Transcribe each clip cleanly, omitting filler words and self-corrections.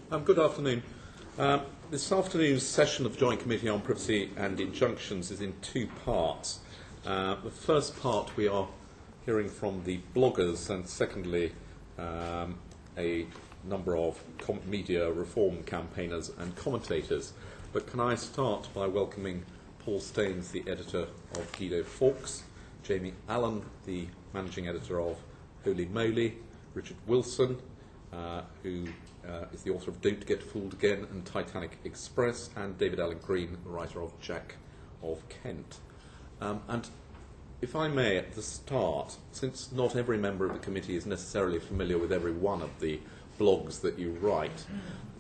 Good afternoon. This afternoon's session of the Joint Committee on Privacy and Injunctions is in two parts. The first part we are hearing from the bloggers, and secondly a number of media reform campaigners and commentators. But can I start by welcoming Paul Staines, the editor of Guido, Fawkes, Jamie Allen, the managing editor of Holy Moly, Richard Wilson, who is the author of Don't Get Fooled Again and Titanic Express, and David Allen Green, the writer of Jack of Kent. And if I may, at the start, since not every member of the committee is necessarily familiar with every one of the blogs that you write,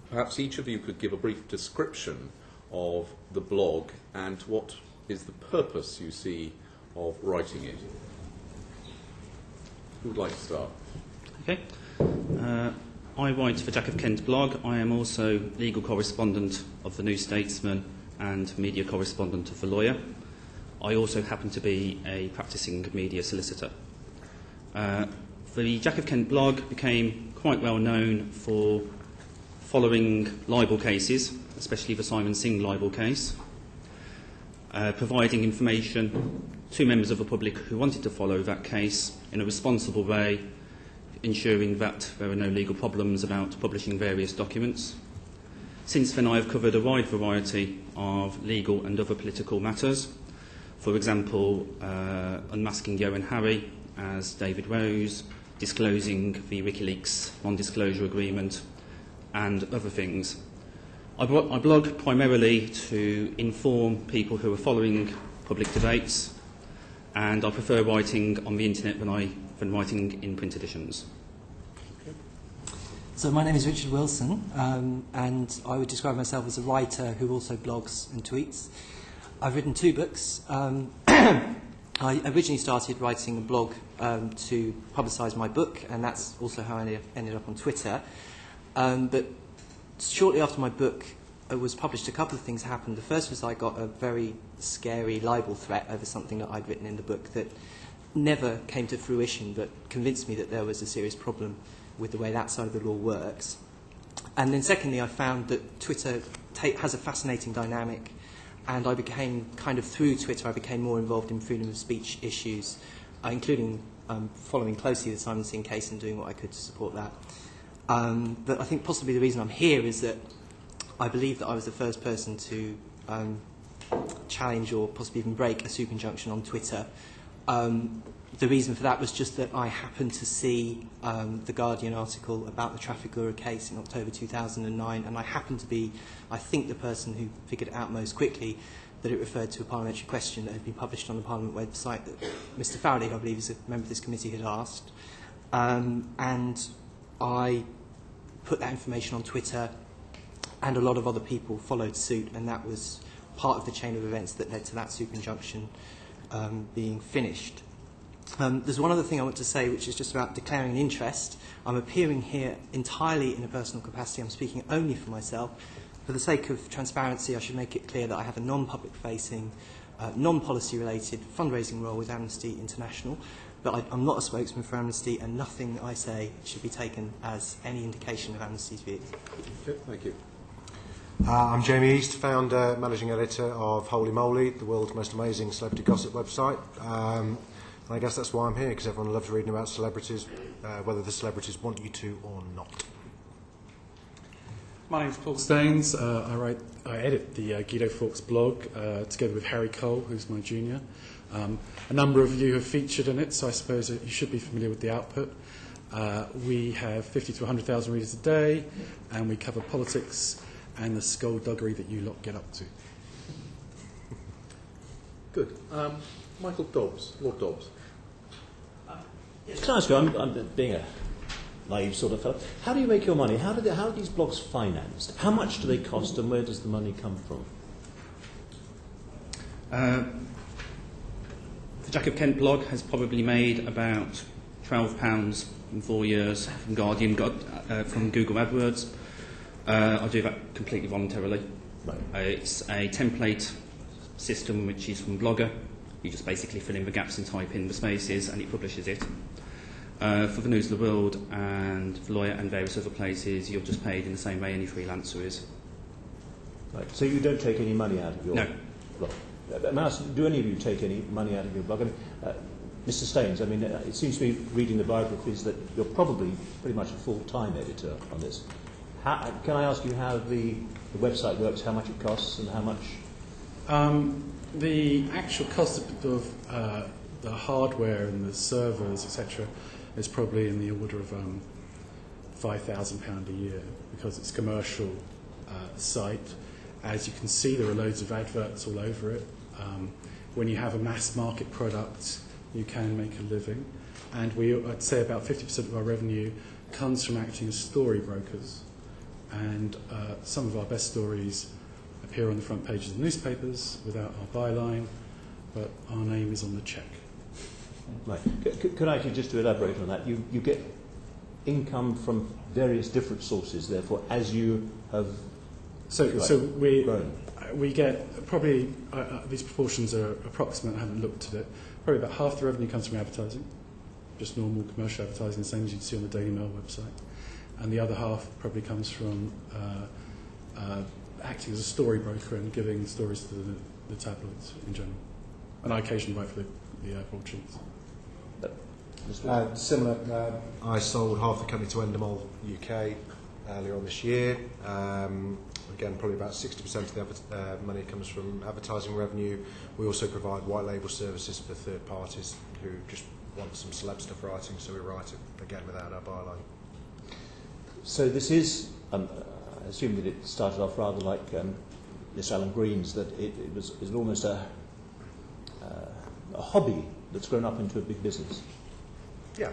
perhaps each of you could give a brief description of the blog and what is the purpose you see of writing it. Who would like to start? Okay. I write for Jack of Kent blog. I am also legal correspondent of the New Statesman and media correspondent of The Lawyer. I also happen to be a practising media solicitor. The Jack of Kent blog became quite well known for following libel cases, especially the Simon Singh libel case, providing information to members of the public who wanted to follow that case in a responsible way, ensuring that there are no legal problems about publishing various documents. Since then, I have covered a wide variety of legal and other political matters. For example, unmasking Joe and Harry as David Rose, disclosing the WikiLeaks non-disclosure agreement, and other things. I blog primarily to inform people who are following public debates, and I prefer writing on the internet than writing in print editions. So my name is Richard Wilson, and I would describe myself as a writer who also blogs and tweets. I've written 2 books. I originally started writing a blog to publicise my book, and that's also how I ended up on Twitter. But shortly after my book was published, a couple of things happened. The first was I got a very scary libel threat over something that I'd written in the book that never came to fruition, but convinced me that there was a serious problem with the way that side of the law works. And then secondly, I found that Twitter has a fascinating dynamic, and I became, through Twitter, I became more involved in freedom of speech issues, including following closely the Simon Singh case and doing what I could to support that. But I think possibly the reason I'm here is that I believe that I was the first person to challenge or possibly even break a super injunction on Twitter. The reason for that was just that I happened to see the Guardian article about the Trafigura case in October 2009, and I happened to be, I think, the person who figured it out most quickly, that it referred to a parliamentary question that had been published on the Parliament website that Mr Faraday, I believe, as a member of this committee, had asked. And I put that information on Twitter, and a lot of other people followed suit, and that was part of the chain of events that led to that super injunction being finished. There's one other thing I want to say, which is just about declaring an interest. I'm appearing here entirely in a personal capacity. I'm speaking only for myself. For the sake of transparency, I should make it clear that I have a non-public facing, non-policy related fundraising role with Amnesty International, but I'm not a spokesman for Amnesty, and nothing I say should be taken as any indication of Amnesty's views. Okay, thank you. I'm Jamie East, founder, managing editor of Holy Moly, the world's most amazing celebrity gossip website. And I guess that's why I'm here, because everyone loves reading about celebrities, whether the celebrities want you to or not. My name is Paul Staines. I edit the Guido Fawkes blog together with Harry Cole, who's my junior. A number of you have featured in it, so I suppose you should be familiar with the output. We have 50 to 100,000 readers a day, and we cover politics and the skullduggery that you lot get up to. Good. Michael Dobbs, Lord Dobbs. Can I ask you, I'm being a naive sort of fellow, how do you make your money? How are these blogs financed? How much do they cost, and where does the money come from? The Jack of Kent blog has probably made about £12 in 4 years from Guardian, from Google AdWords. I do that completely voluntarily. Right. It's a template system which is from Blogger. You just basically fill in the gaps and type in the spaces, and it publishes it. For the News of the World and the Lawyer and various other places, you're just paid in the same way any freelancer is. Right. So you don't take any money out of your No. blog? May I ask, do any of you take any money out of your blog? I mean, Mr. Staines, I mean, it seems to me, reading the biographies, that you're probably pretty much a full-time editor on this. Can I ask you how the website works, how much it costs and how much... The actual cost of the hardware and the servers, etc., is probably in the order of £5,000 a year, because it's a commercial site. As you can see, there are loads of adverts all over it. When you have a mass market product, you can make a living. And I'd say about 50% of our revenue comes from acting as story brokers. And some of our best stories appear on the front pages of newspapers without our byline, but our name is on the cheque. Right. Could I actually, just to elaborate on that, you get income from various different sources, therefore, as you have grown? We get probably, these proportions are approximate, I haven't looked at it, probably about half the revenue comes from advertising, just normal commercial advertising, the same as you'd see on the Daily Mail website. And the other half probably comes from acting as a story broker and giving stories to the tabloids in general. And I occasionally write for the broadsheets. Similar. I sold half the company to Endemol UK earlier on this year. Again, probably about 60% of the money comes from advertising revenue. We also provide white label services for third parties who just want some celeb stuff writing, so we write it, again, without our byline. So this is, I assume that it started off rather like Miss Alan Green's, that it was almost a hobby that's grown up into a big business. Yeah.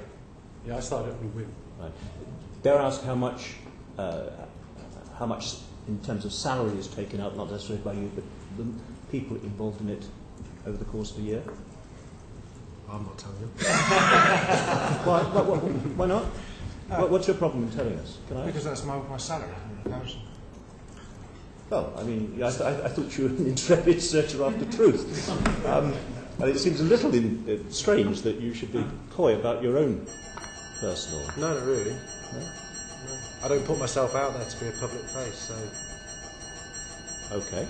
Yeah, I started on a whim. Right. Dare I ask how much in terms of salary is taken out, not necessarily by you, but the people involved in it over the course of a year? I'm not telling you. Why not? What's your problem in telling us? Can I? Because that's my salary. Well, I mean, I thought you were an intrepid searcher after truth. And it seems a little strange that you should be coy about your own personal... No, not really. No? I don't put myself out there to be a public face, so... OK.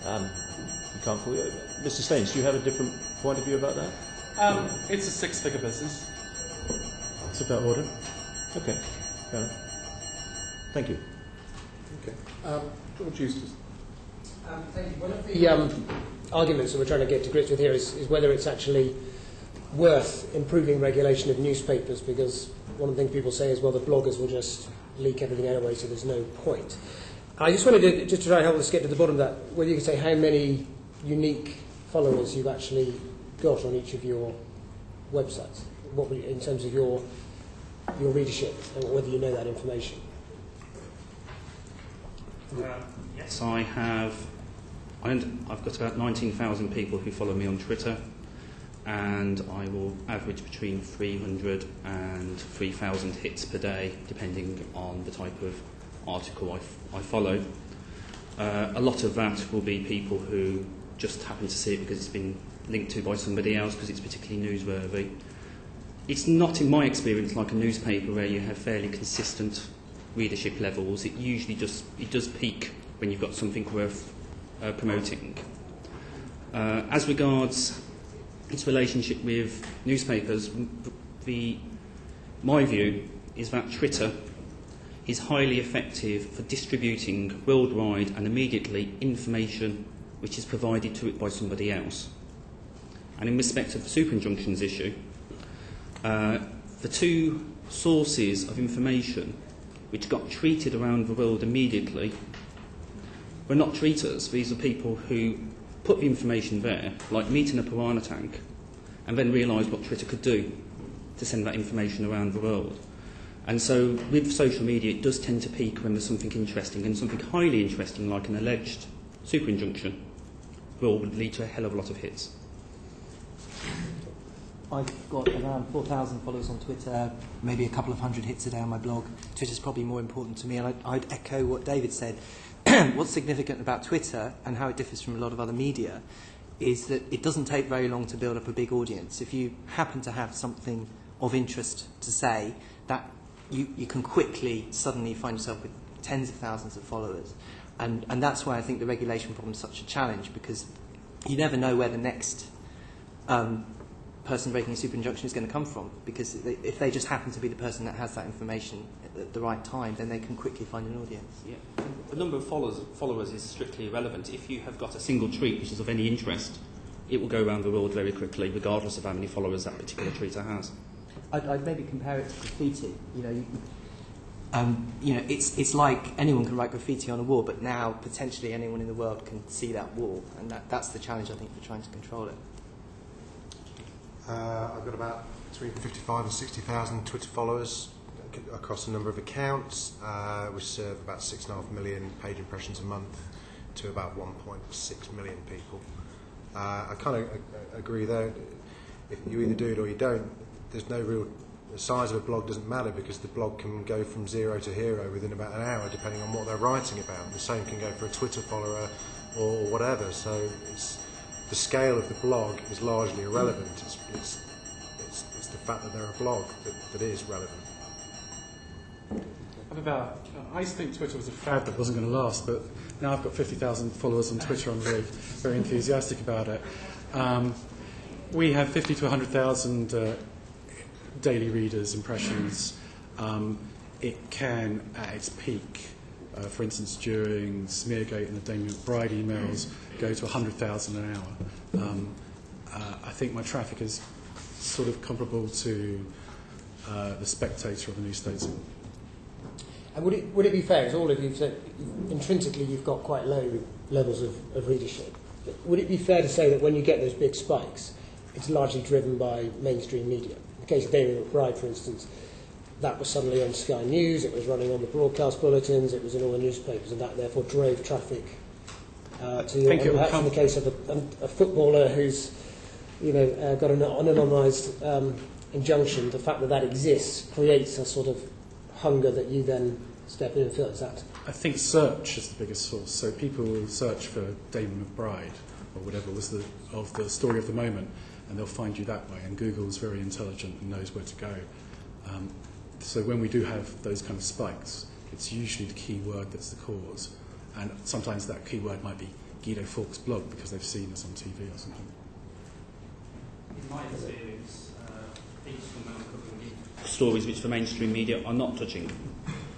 You can't fool you. Mr. Staines, do you have a different point of view about that? It's a six-figure business. It's about order. OK, fair enough. Thank you. Okay. George Eustace. Thank you. One of the arguments that we're trying to get to grips with here is whether it's actually worth improving regulation of newspapers, because one of the things people say is, well, the bloggers will just leak everything anyway, so there's no point. I just wanted to try and help us get to the bottom of that, whether you can say how many unique followers you've actually got on each of your websites, in terms of your readership, and whether you know that information. Yes, I have. I've got about 19,000 people who follow me on Twitter, and I will average between 300 and 3,000 hits per day, depending on the type of article I follow. A lot of that will be people who just happen to see it because it's been linked to by somebody else because it's particularly newsworthy. It's not, in my experience, like a newspaper where you have fairly consistent readership levels. It usually does peak when you've got something worth promoting. As regards its relationship with newspapers, my view is that Twitter is highly effective for distributing worldwide and immediately information which is provided to it by somebody else. And in respect of the super injunctions issue, the two sources of information which got treated around the world immediately were not treaters. These are people who put the information there, like meat in a piranha tank, and then realised what Twitter could do to send that information around the world. And so with social media, it does tend to peak when there's something interesting, and something highly interesting, like an alleged super injunction, will lead to a hell of a lot of hits. I've got around 4,000 followers on Twitter, maybe a couple of hundred hits a day on my blog. Twitter's probably more important to me, and I'd echo what David said. What's significant about Twitter and how it differs from a lot of other media is that it doesn't take very long to build up a big audience. If you happen to have something of interest to say, that you can quickly suddenly find yourself with tens of thousands of followers. And that's why I think the regulation problem is such a challenge, because you never know where the next person breaking a super injunction is going to come from, because if they just happen to be the person that has that information at the right time, then they can quickly find an audience. Yeah. The number of followers is strictly irrelevant. If you have got a single tweet which is of any interest, it will go around the world very quickly, regardless of how many followers that particular tweeter has. I'd maybe compare it to graffiti. It's like anyone can write graffiti on a wall, but now potentially anyone in the world can see that wall, and that's the challenge, I think, for trying to control it. I've got about between 55 and 60,000 Twitter followers across a number of accounts, which serve about 6.5 million page impressions a month to about 1.6 million people. I kind of agree there. If you either do it or you don't, there's no real... The size of a blog doesn't matter, because the blog can go from 0 to hero within about an hour, depending on what they're writing about. The same can go for a Twitter follower or whatever. So the scale of the blog is largely irrelevant. It's the fact that they're a blog that is relevant. I used to think Twitter was a fad that wasn't going to last, but now I've got 50,000 followers on Twitter. I'm very enthusiastic about it. We have 50 to 100,000 daily readers, impressions. It can, at its peak, for instance, during Smeargate and the Damien McBride emails, go to 100,000 an hour. I think my traffic is sort of comparable to the Spectator or the New Statesman. And would it be fair, as all of you said, intrinsically you've got quite low levels of readership. Would it be fair to say that when you get those big spikes, it's largely driven by mainstream media? In the case of Damien McBride, for instance, that was suddenly on Sky News, it was running on the broadcast bulletins, it was in all the newspapers, and that therefore drove traffic to you. Perhaps in the case of a footballer who's got an anonymised injunction, the fact that exists creates a sort of hunger that you then step in and fill. Is that? I think search is the biggest source. So people will search for Damien McBride or whatever was the story of the moment, and they'll find you that way. And Google is very intelligent and knows where to go. So when we do have those kind of spikes, it's usually the key word that's the cause. And sometimes that key word might be Guido Fawkes' blog because they've seen us on TV or something. In my experience, stories which the mainstream media are not touching.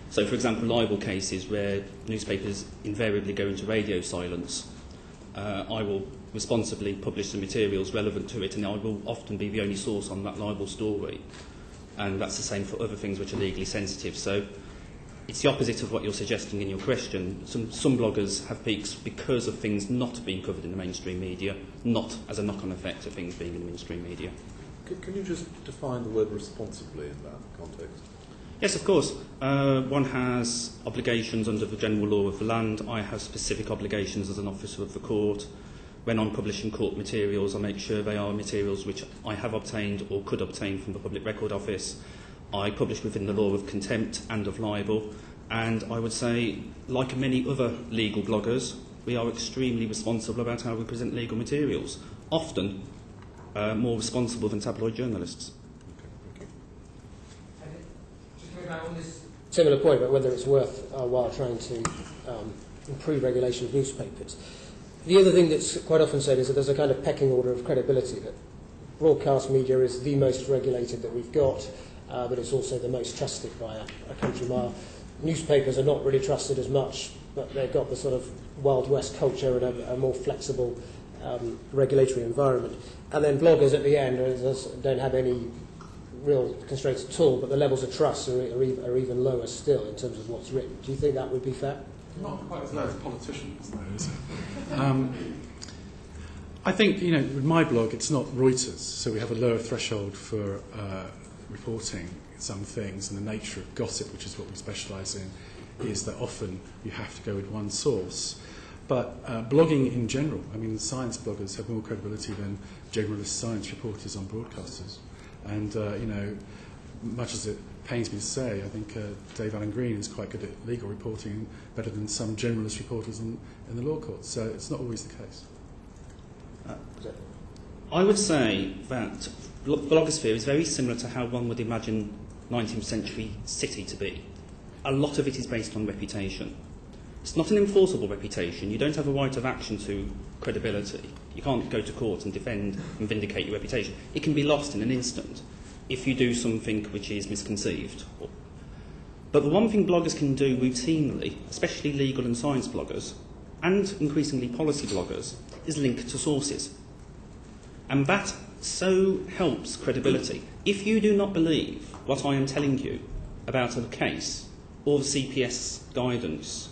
So, for example, libel cases where newspapers invariably go into radio silence, I will responsibly publish the materials relevant to it, and I will often be the only source on that libel story. And that's the same for other things which are legally sensitive. So it's the opposite of what you're suggesting in your question. Some bloggers have peaks because of things not being covered in the mainstream media, not as a knock-on effect of things being in the mainstream media. Can you just define the word responsibly in that context? Yes, of course. One has obligations under the general law of the land. I have specific obligations as an officer of the court. When I'm publishing court materials, I make sure they are materials which I have obtained or could obtain from the Public Record Office. I publish within the law of contempt and of libel. And I would say, like many other legal bloggers, we are extremely responsible about how we present legal materials. Often more responsible than tabloid journalists. Just coming back on this similar point about whether it's worth our while trying to improve regulation of newspapers. The other thing that's quite often said is that there's a kind of pecking order of credibility, that broadcast media is the most regulated that we've got, but it's also the most trusted by a country mile. Newspapers are not really trusted as much, but they've got the sort of Wild West culture and a more flexible regulatory environment. And then bloggers at the end don't have any real constraints at all, but the levels of trust are even lower still in terms of what's written. Do you think that would be fair? Not quite as low as politicians, though, is it? I think, with my blog, it's not Reuters, so we have a lower threshold for reporting some things, and the nature of gossip, which is what we specialise in, is that often you have to go with one source. But blogging in general, science bloggers have more credibility than generalist science reporters on broadcasters. And, much as it pains me to say, I think Dave Allen Green is quite good at legal reporting, better than some generalist reporters in the law courts. So it's not always the case. I would say that blogosphere is very similar to how one would imagine 19th century city to be. A lot of it is based on reputation. It's not an enforceable reputation. You don't have a right of action to credibility. You can't go to court and defend and vindicate your reputation. It can be lost in an instant if you do something which is misconceived. But the one thing bloggers can do routinely, especially legal and science bloggers, and increasingly policy bloggers, is link to sources. And that so helps credibility. If you do not believe what I am telling you about a case or the CPS guidance,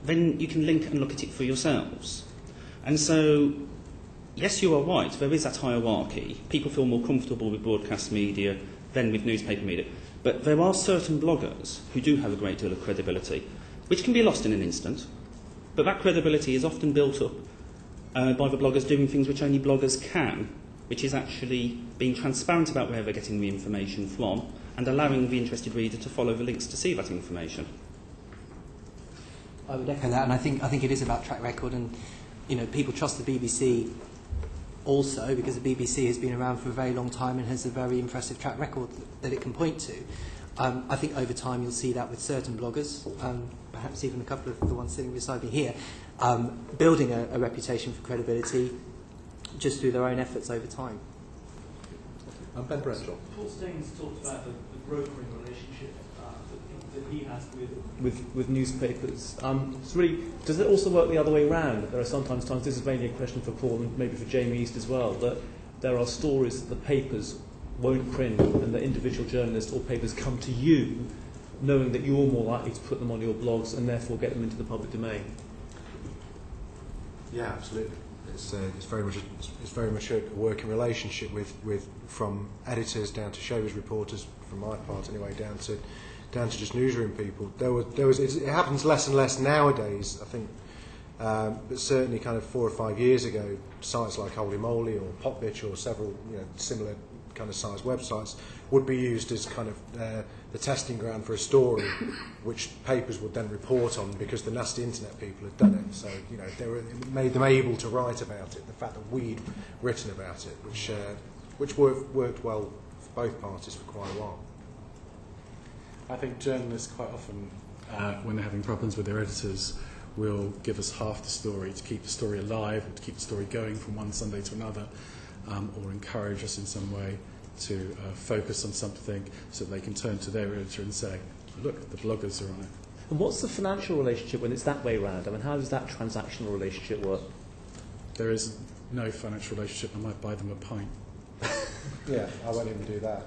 then you can link and look at it for yourselves. And so, yes, you are right, there is that hierarchy. People feel more comfortable with broadcast media than with newspaper media. But there are certain bloggers who do have a great deal of credibility, which can be lost in an instant. But that credibility is often built up by the bloggers doing things which only bloggers can, which is actually being transparent about where they're getting the information from and allowing the interested reader to follow the links to see that information. I would echo that, and I think it is about track record, and people trust the BBC also because the BBC has been around for a very long time and has a very impressive track record that it can point to. I think over time you'll see that with certain bloggers, perhaps even a couple of the ones sitting beside me here, building a reputation for credibility just through their own efforts over time. Ben Brenshaw. Paul Staines talked about the brokering relationship that he has with newspapers. It's really, does it also work the other way around? There are sometimes times, this is mainly a question for Paul and maybe for Jamie East as well, that there are stories that the papers won't print and the individual journalists or papers come to you knowing that you're more likely to put them on your blogs and therefore get them into the public domain. Yeah, absolutely. It's very much a working relationship with from editors down to showbiz reporters, from my part anyway, down to just newsroom people. It happens less and less nowadays, I think, but certainly kind of 4 or 5 years ago, sites like Holy Moly or Popbitch or several similar kind of size websites would be used as kind of the testing ground for a story, which papers would then report on because the nasty internet people had done it. So it made them able to write about it. The fact that we'd written about it, which worked well for both parties for quite a while. I think journalists quite often, when they're having problems with their editors, will give us half the story to keep the story alive, or to keep the story going from one Sunday to another, or encourage us in some way to focus on something so that they can turn to their editor and say, look, the bloggers are on it. And what's the financial relationship when it's that way round? I mean, how does that transactional relationship work? There is no financial relationship. I might buy them a pint. Yeah, I won't even do that.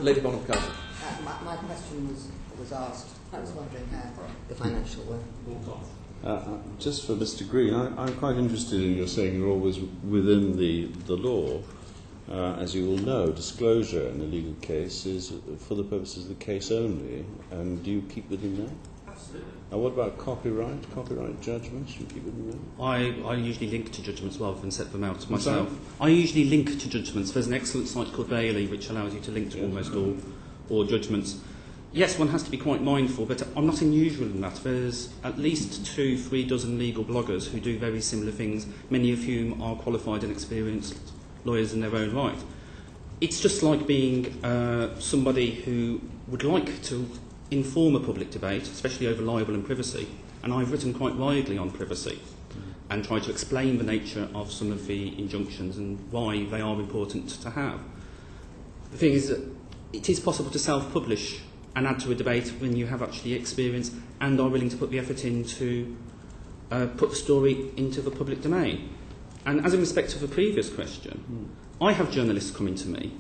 Lady Bonham-Carter. My question was asked. I was wondering how the financial work. Just for Mr. Green, I'm quite interested in your saying you're always within the law. As you all know, disclosure in a legal case is for the purposes of the case only. And do you keep within that? Absolutely. And what about copyright judgments? Do you keep within that? I usually link to judgments rather than set them out myself. I usually link to judgments. There's an excellent site called Bailey which allows you to link to almost all judgments. Yes, one has to be quite mindful, but I'm not unusual in that. There's at least 2-3 dozen legal bloggers who do very similar things, many of whom are qualified and experienced lawyers in their own right. It's just like being somebody who would like to inform a public debate, especially over libel and privacy, and I've written quite widely on privacy and tried to explain the nature of some of the injunctions and why they are important to have. The thing is that it is possible to self-publish and add to a debate when you have actually experience and are willing to put the effort in to put the story into the public domain. And as in respect of the previous question, I have journalists coming to me,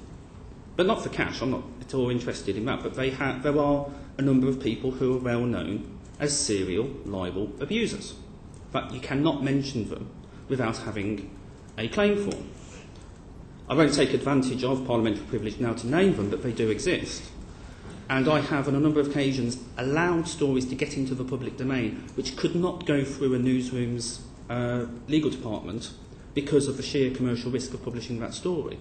but not for cash, I'm not at all interested in that, but there are a number of people who are well known as serial libel abusers. But you cannot mention them without having a claim form. I won't take advantage of parliamentary privilege now to name them, but they do exist. And I have on a number of occasions allowed stories to get into the public domain which could not go through a newsroom's legal department because of the sheer commercial risk of publishing that story.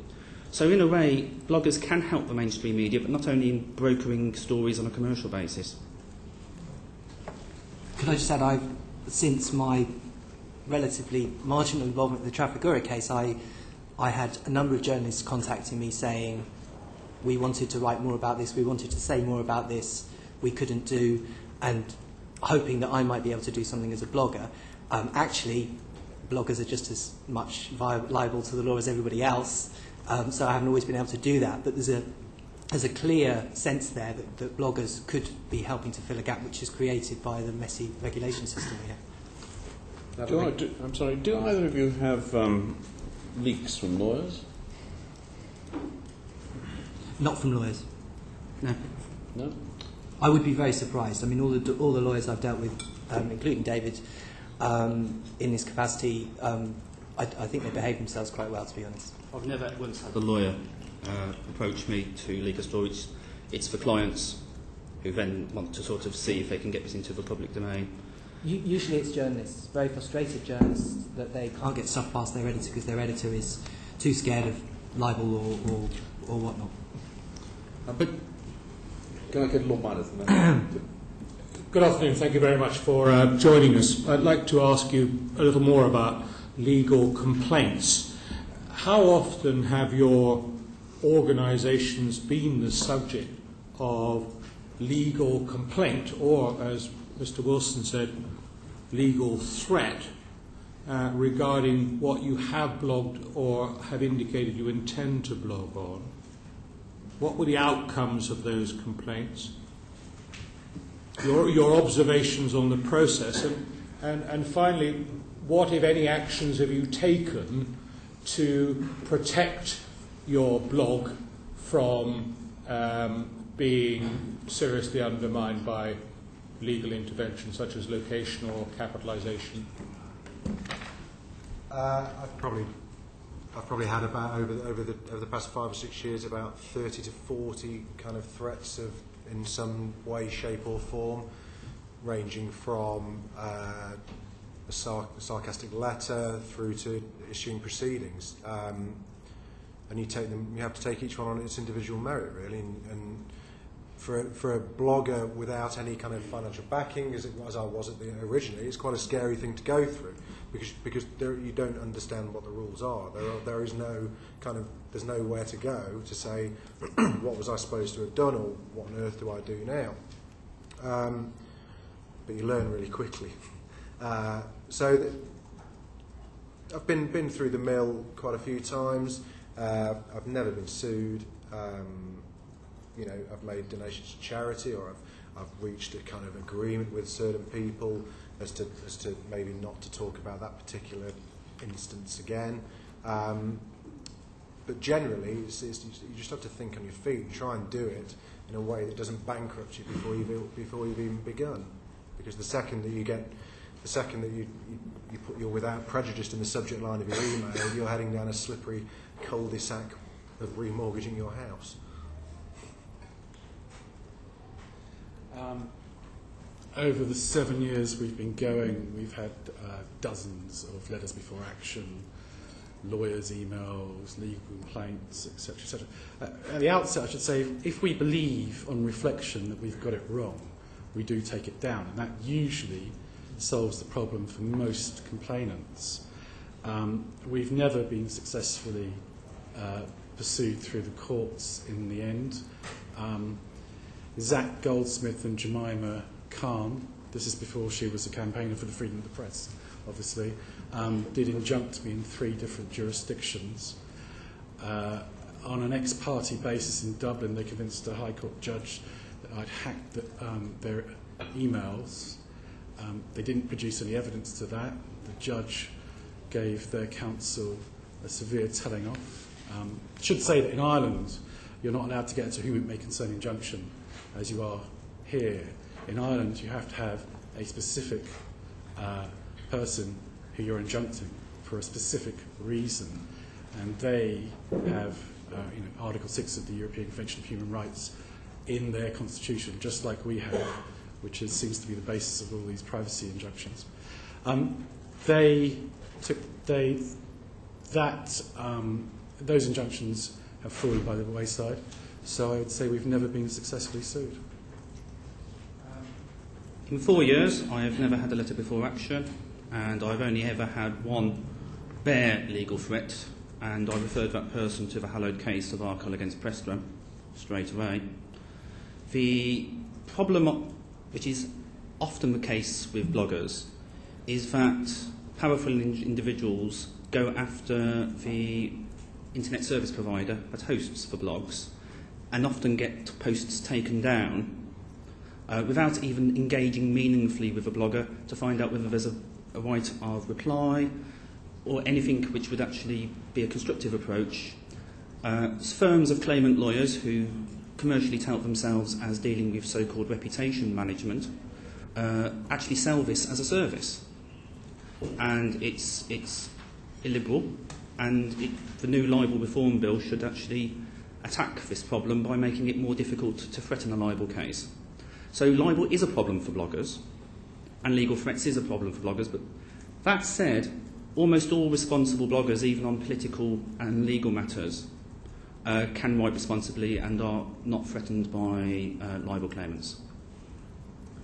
So in a way, bloggers can help the mainstream media, but not only in brokering stories on a commercial basis. Could I just add, since my relatively marginal involvement in the Trafigura case, I I had a number of journalists contacting me saying, we wanted to write more about this, we wanted to say more about this, we couldn't do, and hoping that I might be able to do something as a blogger. Actually, bloggers are just as much liable to the law as everybody else, so I haven't always been able to do that. But there's a clear sense there that bloggers could be helping to fill a gap which is created by the messy regulation system we have. I'm sorry, do either of you have leaks from lawyers? Not from lawyers. No. No? I would be very surprised. I mean, all the lawyers I've dealt with, including David, in this capacity, I think they behave themselves quite well, to be honest. I've never once had a lawyer approach me to legal storage. It's for clients who then want to sort of see if they can get this into the public domain. Usually it's journalists, very frustrated journalists, that they can't get stuff past their editor because their editor is too scared of libel or whatnot. But can I get Lord Miners? Good afternoon. Thank you very much for joining us. I'd like to ask you a little more about legal complaints. How often have your organisations been the subject of legal complaint, or, as Mr. Wilson said, legal threat regarding what you have blogged or have indicated you intend to blog on? What were the outcomes of those complaints? Your observations on the process, and finally, what, if any, actions have you taken to protect your blog from being seriously undermined by legal intervention, such as location or capitalisation? I've probably had about over the past 5 or 6 years about 30 to 40 kind of threats of, in some way, shape or form, ranging from a sarcastic letter through to issuing proceedings. And you have to take each one on its individual merit, really. And for a blogger without any kind of financial backing, as I was originally, it's quite a scary thing to go through, because you don't understand what the rules are. There is no kind of, there's nowhere to go to say what was I supposed to have done, or what on earth do I do now. But you learn really quickly. So I've been through the mill quite a few times. I've never been sued. I've made donations to charity, or I've reached a kind of agreement with certain people as to maybe not to talk about that particular instance again. But generally, you just have to think on your feet and try and do it in a way that doesn't bankrupt you before you've even begun. Because the second that you're without prejudice in the subject line of your email, you're heading down a slippery cul-de-sac of remortgaging your house. Over the 7 years we've been going, we've had dozens of letters before action, lawyers' emails, legal complaints, etc., etc. At the outset, I should say, if we believe on reflection that we've got it wrong, we do take it down, and that usually solves the problem for most complainants. We've never been successfully pursued through the courts in the end. Zach Goldsmith and Jemima Khan, this is before she was a campaigner for the freedom of the press, obviously, did injunct me in 3 different jurisdictions. On an ex-party basis in Dublin, they convinced a High Court judge that I'd hacked their emails. They didn't produce any evidence to that. The judge gave their counsel a severe telling off. Should say that in Ireland, you're not allowed to get into whom it may concern injunction, as you are here. In Ireland, you have to have a specific person who you're injuncting for a specific reason, and they have Article 6 of the European Convention of Human Rights in their constitution, just like we have, which seems to be the basis of all these privacy injunctions. Those injunctions have fallen by the wayside, so I would say we've never been successfully sued. In 4 years, I have never had a letter before action, and I've only ever had one bare legal threat and I referred that person to the hallowed case of Arkle against Prestra straight away. The problem, which is often the case with bloggers, is that powerful individuals go after the internet service provider that hosts the blogs and often get posts taken down without even engaging meaningfully with the blogger to find out whether there's a right of reply or anything which would actually be a constructive approach. Firms of claimant lawyers who commercially tout themselves as dealing with so-called reputation management actually sell this as a service. And it's illiberal, and the new libel reform bill should actually attack this problem by making it more difficult to threaten a libel case. So libel is a problem for bloggers, and legal threats is a problem for bloggers, but that said, almost all responsible bloggers, even on political and legal matters, can write responsibly and are not threatened by libel claimants.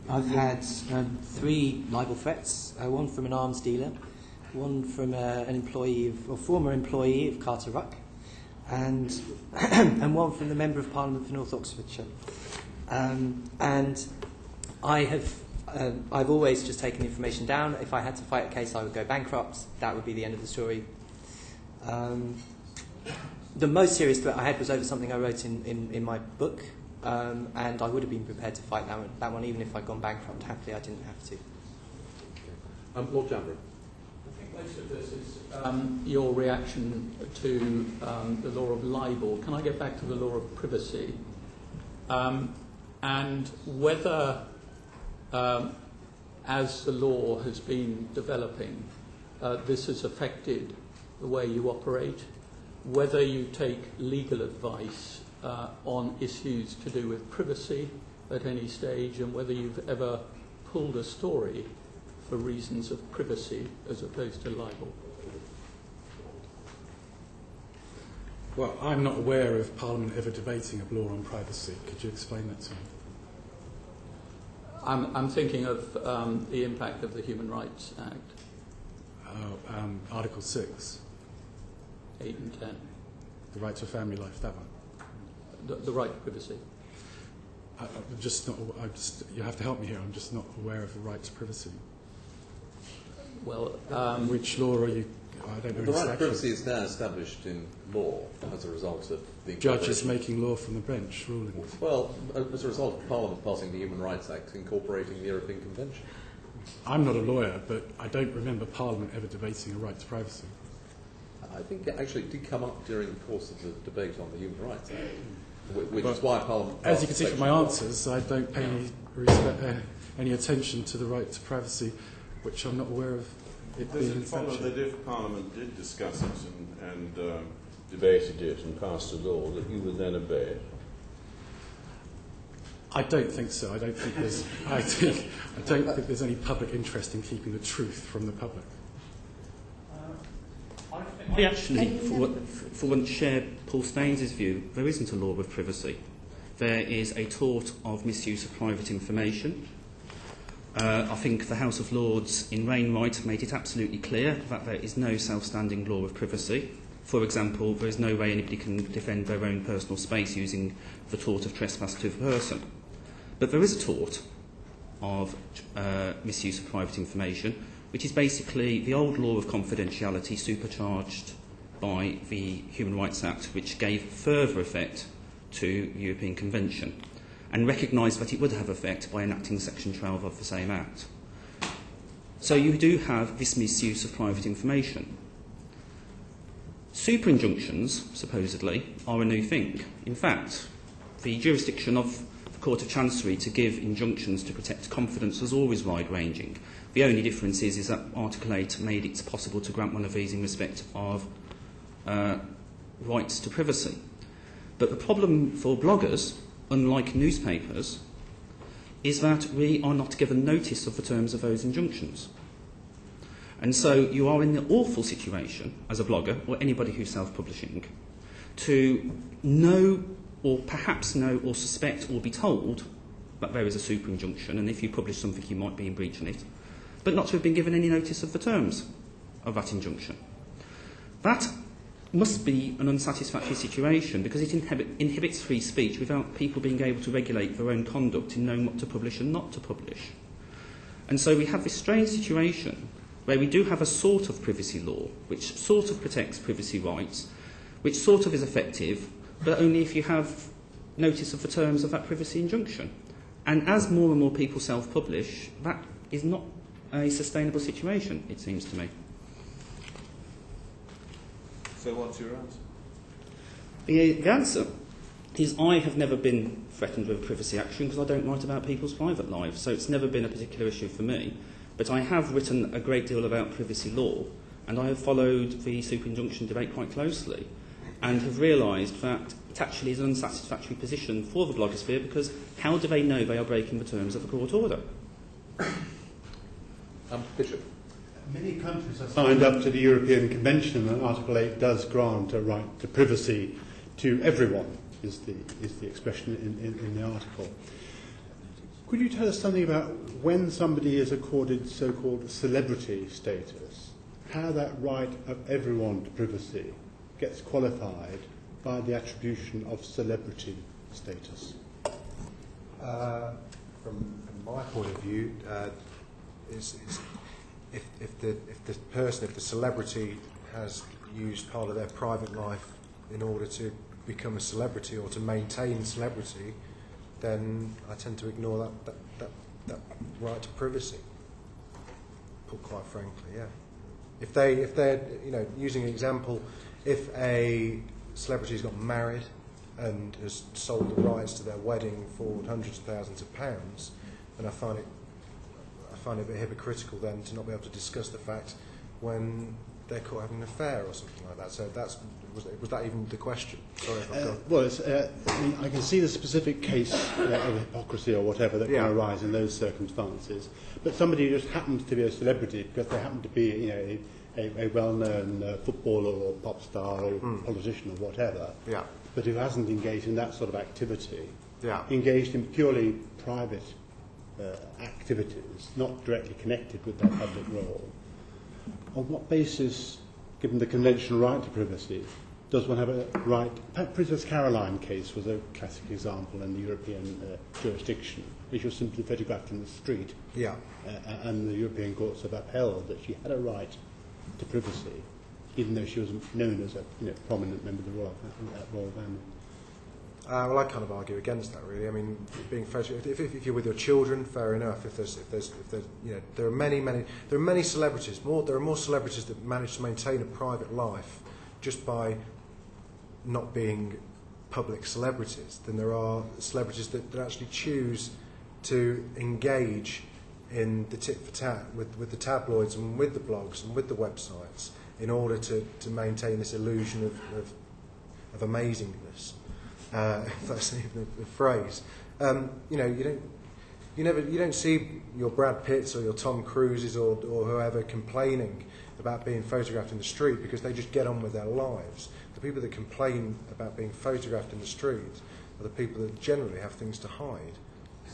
I've had 3 libel threats, one from an arms dealer, one from an employee or former employee of Carter Ruck, and one from the Member of Parliament for North Oxfordshire. And I've always just taken the information down. If I had to fight a case, I would go bankrupt. That would be the end of the story. The most serious threat I had was over something I wrote in my book, and I would have been prepared to fight that one even if I'd gone bankrupt. Happily, I didn't have to. Lord Jambury. I think most of this is your reaction to the law of libel. Can I get back to the law of privacy? And whether, as the law has been developing, this has affected the way you operate, whether you take legal advice on issues to do with privacy at any stage, and whether you've ever pulled a story for reasons of privacy as opposed to libel. Well, I'm not aware of Parliament ever debating a law on privacy. Could you explain that to me? I'm thinking of the impact of the Human Rights Act. Article 6. 8 and 10. The right to a family life, that one. The right to privacy. You have to help me here. I'm just not aware of the right to privacy. Well, which law are you? I don't know. The right to privacy is now established in law as a result of the judges making law from the bench ruling. Well, as a result of Parliament passing the Human Rights Act, incorporating the European Convention. I'm not a lawyer, but I don't remember Parliament ever debating a right to privacy. I think it actually did come up during the course of the debate on the Human Rights Act, which is why Parliament... As you can see from my answers, I don't pay any attention to the right to privacy, which I'm not aware of it Does being it follow sanctioned. that if Parliament did discuss it and debated it and passed a law, that you would then obey it? I don't think so. I don't think there's any public interest in keeping the truth from the public. I actually, for once, share Paul Staines' view. There isn't a law of privacy. There is a tort of misuse of private information. I think the House of Lords in Wainwright made it absolutely clear that there is no self-standing law of privacy. For example, there is no way anybody can defend their own personal space using the tort of trespass to a person. But there is a tort of misuse of private information, which is basically the old law of confidentiality supercharged by the Human Rights Act, which gave further effect to the European Convention and recognised that it would have effect by enacting Section 12 of the same Act. So you do have this misuse of private information. Super injunctions, supposedly, are a new thing. In fact, the jurisdiction of the Court of Chancery to give injunctions to protect confidence was always wide-ranging. The only difference is that Article 8 made it possible to grant one of these in respect of rights to privacy. But the problem for bloggers, unlike newspapers, is that we are not given notice of the terms of those injunctions. And so you are in the awful situation, as a blogger, or anybody who's self-publishing, to know, or perhaps know, or suspect, or be told that there is a super injunction, and if you publish something you might be in breach of it, but not to have been given any notice of the terms of that injunction. That must be an unsatisfactory situation because it inhibits free speech without people being able to regulate their own conduct in knowing what to publish and not to publish. And so we have this strange situation where we do have a sort of privacy law which sort of protects privacy rights, which sort of is effective, but only if you have notice of the terms of that privacy injunction. And as more and more people self-publish, that is not a sustainable situation, it seems to me. So what's your answer? The answer is I have never been threatened with privacy action because I don't write about people's private lives, so it's never been a particular issue for me. But I have written a great deal about privacy law, and I have followed the super injunction debate quite closely, and have realised that it actually is an unsatisfactory position for the blogosphere because how do they know they are breaking the terms of a court order? Bishop. Many countries have signed up to the European Convention, and Article 8 does grant a right to privacy to everyone, is the expression in the article. Could you tell us something about when somebody is accorded so-called celebrity status, how that right of everyone to privacy gets qualified by the attribution of celebrity status? From my point of view, if the celebrity has used part of their private life in order to become a celebrity or to maintain celebrity, then I tend to ignore that right to privacy. Put quite frankly, yeah. If they're using an example, if a celebrity's got married and has sold the rights to their wedding for hundreds of thousands of pounds, then I find it a bit hypocritical then to not be able to discuss the fact when they're caught having an affair or something like that. So was that even the question? Sorry if I've got... Well, I can see the specific case of hypocrisy or whatever that can arise in those circumstances. But somebody who just happens to be a celebrity because they happen to be a well-known footballer or pop star or politician or whatever, but who hasn't engaged in that sort of activity, engaged in purely private activities, not directly connected with their public role. On what basis, given the conventional right to privacy, does one have a right? Princess Caroline case was a classic example in the European jurisdiction, which was simply photographed in the street, and the European courts have upheld that she had a right to privacy, even though she was known as a prominent member of the royal family. Well, I kind of argue against that, really. I mean, being photographed. If you're with your children, fair enough. If there's, there are many celebrities. There are more celebrities that manage to maintain a private life just by not being public celebrities than there are celebrities that actually choose to engage in the tit for tat with the tabloids and with the blogs and with the websites in order to maintain this illusion of amazingness. If that's even a phrase, you don't see your Brad Pitts or your Tom Cruises or whoever complaining about being photographed in the street because they just get on with their lives. The people that complain about being photographed in the street are the people that generally have things to hide,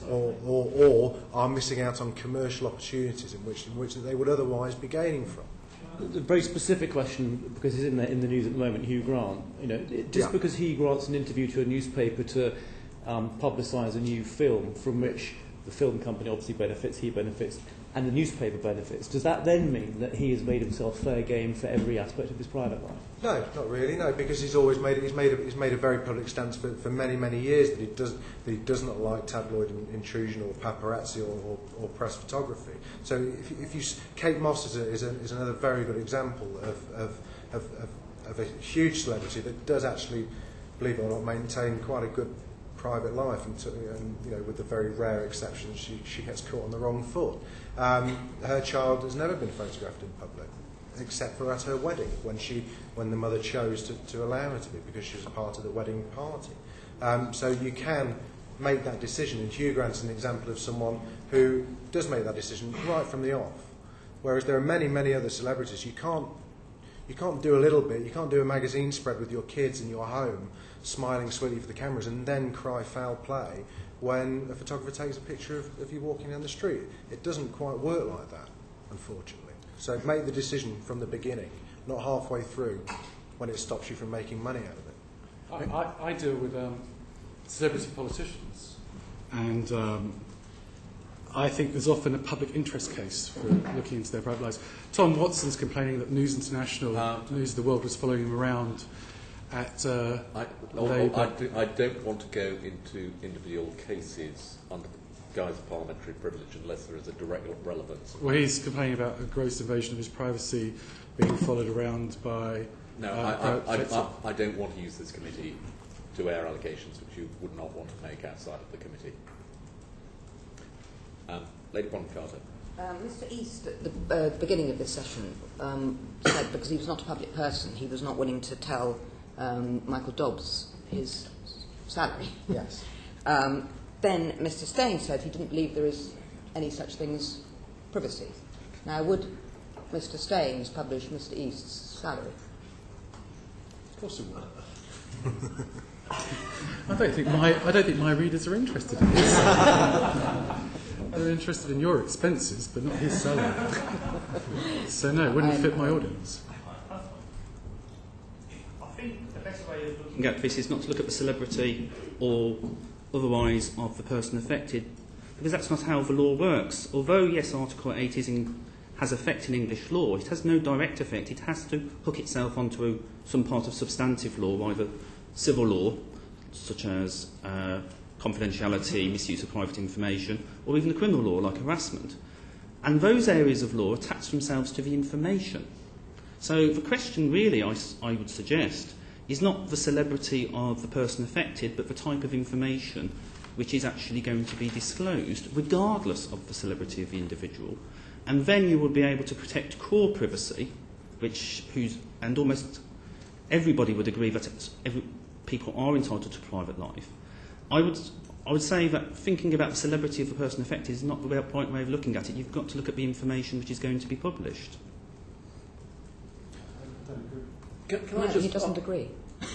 or are missing out on commercial opportunities in which they would otherwise be gaining from. A very specific question, because he's in the news at the moment, Hugh Grant. Because he grants an interview to a newspaper to publicise a new film from which the film company obviously benefits, he benefits, and the newspaper benefits, does that then mean that he has made himself fair game for every aspect of his private life? No, not really. No, because he's always made a very public stance for many years that he does not like tabloid intrusion or paparazzi or press photography. So Kate Moss is another very good example of a huge celebrity that does actually, believe it or not, maintain quite a good private life, and with the very rare exception she gets caught on the wrong foot. Her child has never been photographed in public, except for at her wedding, when the mother chose to allow her to be, because she was a part of the wedding party. So you can make that decision, and Hugh Grant's an example of someone who does make that decision right from the off. Whereas there are many other celebrities. You can't do a little bit. You can't do a magazine spread with your kids in your home, smiling sweetly for the cameras, and then cry foul play when a photographer takes a picture of you walking down the street. It doesn't quite work like that, unfortunately. So make the decision from the beginning, not halfway through. when it stops you from making money out of it. I deal with celebrity politicians, and I think there's often a public interest case for looking into their private lives. Tom Watson's complaining that News International, News of the World, was following him around at Labour. I don't want to go into individual cases under the guise of parliamentary privilege unless there is a direct relevance. Well, he's complaining about a gross invasion of his privacy, being followed around by... No, I don't want to use this committee to air allegations which you would not want to make outside of the committee. Lady Boncarter. Mr. East, at the beginning of this session, said because he was not a public person, he was not willing to tell Michael Dobbs his salary. Yes. Then Mr. Stain said he didn't believe there is any such thing as privacy. Now, would Mr. Staines publish Mr. East's salary? Of course it would. I don't think my readers are interested in his salary. They're interested in your expenses, but not his salary. So no, it wouldn't fit my audience. I think the best way of looking at this is not to look at the celebrity or otherwise of the person affected, because that's not how the law works. Although, yes, Article 8 has effect in English law, it has no direct effect. It has to hook itself onto some part of substantive law, either civil law, such as confidentiality, misuse of private information, or even the criminal law, like harassment. And those areas of law attach themselves to the information. So the question really, I would suggest, is not the celebrity of the person affected, but the type of information which is actually going to be disclosed, regardless of the celebrity of the individual. And then you will be able to protect core privacy, and almost everybody would agree that people are entitled to private life. I would say that thinking about the celebrity of the person affected is not the right way of looking at it. You've got to look at the information which is going to be published. He doesn't agree. If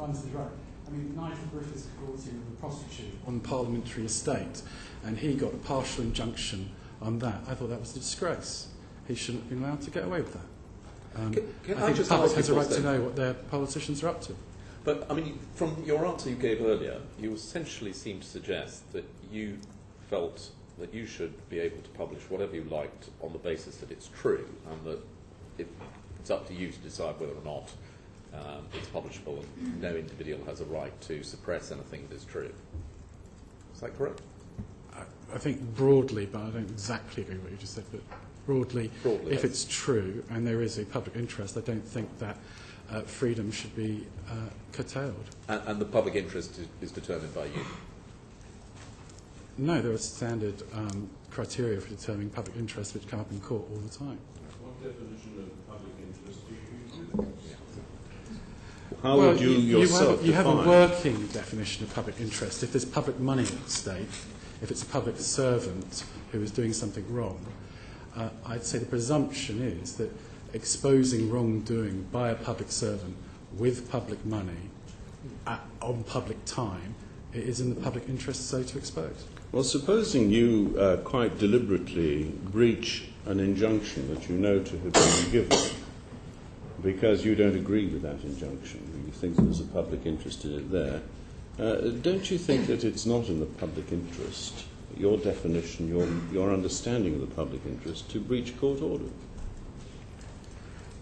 I'm right. I mean, Nigel Griffiths caught him with a prostitute on Parliamentary Estate, and he got a partial injunction on that. I thought that was a disgrace. He shouldn't have been allowed to get away with that. I think the public has a right to know what their politicians are up to. But, I mean, from your answer you gave earlier, you essentially seem to suggest that you felt that you should be able to publish whatever you liked on the basis that it's true, and that it's up to you to decide whether or not it's publishable, and no individual has a right to suppress anything that is true. Is that correct? I think broadly, but I don't exactly agree with what you just said, but broadly if it's true and there is a public interest, I don't think that freedom should be curtailed. And the public interest is determined by you? No, there are standard criteria for determining public interest which come up in court all the time. What definition of public interest do you use? How would you yourself you have a working definition of public interest. If there's public money at stake, if it's a public servant who is doing something wrong, I'd say the presumption is that exposing wrongdoing by a public servant with public money on public time, it is in the public interest so to expose. Well, supposing you quite deliberately breach an injunction that you know to have been given because you don't agree with that injunction, you think there's a public interest in it there, don't you think that it's not in the public interest, your definition, your understanding of the public interest, to breach court order?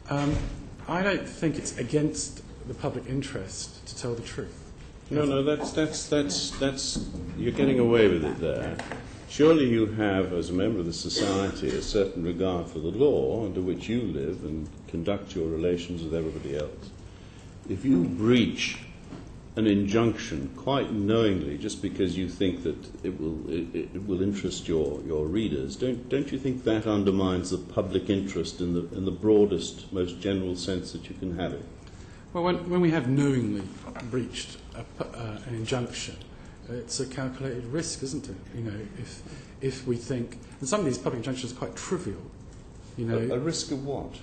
I don't think it's against the public interest to tell the truth. No, that's you're getting away with it there. Surely you have, as a member of the society, a certain regard for the law under which you live and conduct your relations with everybody else. If you breach an injunction quite knowingly, just because you think that it will interest your readers, don't you think that undermines the public interest in the broadest, most general sense that you can have it? Well, when we have knowingly breached an injunction, it's a calculated risk, isn't it? You know, if we think, and some of these public injunctions are quite trivial. You know, a risk of what?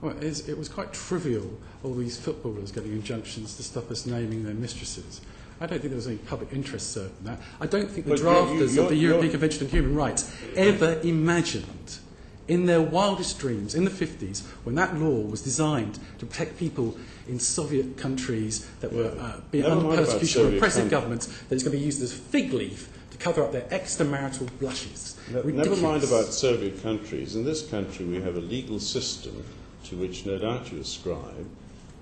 Well, it was quite trivial, all these footballers getting injunctions to stop us naming their mistresses. I don't think there was any public interest served in that. I don't think the drafters of the European Convention on Human Rights ever imagined in their wildest dreams, in the 50s, when that law was designed to protect people in Soviet countries that were being under persecution of oppressive governments, that it's going to be used as a fig leaf to cover up their extramarital blushes. Never mind about Soviet countries. In this country we have a legal system to which no doubt you ascribe,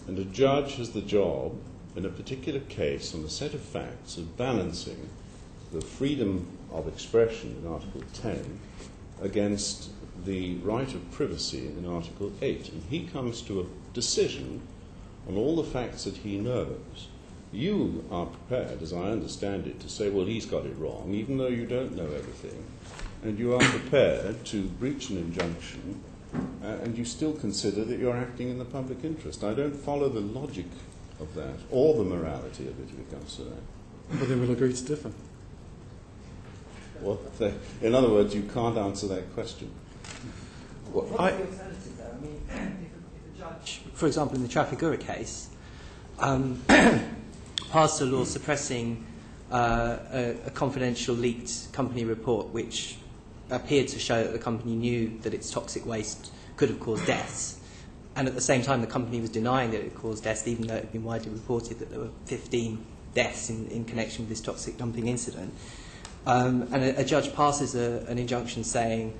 and a judge has the job, in a particular case, on a set of facts, of balancing the freedom of expression in Article 10 against the right of privacy in Article 8. And he comes to a decision on all the facts that he knows. You are prepared, as I understand it, to say, well, he's got it wrong, even though you don't know everything. And you are prepared to breach an injunction, and you still consider that you're acting in the public interest. I don't follow the logic of that, or the morality of it if it comes to that. Well, then we'll agree to differ. Well, in other words, you can't answer that question. What's the alternative, though? I mean, if a judge, for example, in the Trafigura case, passed a law suppressing a confidential leaked company report which appeared to show that the company knew that its toxic waste could have caused deaths, and at the same time the company was denying that it caused deaths, even though it had been widely reported that there were 15 deaths in connection with this toxic dumping incident. And a judge passes an injunction saying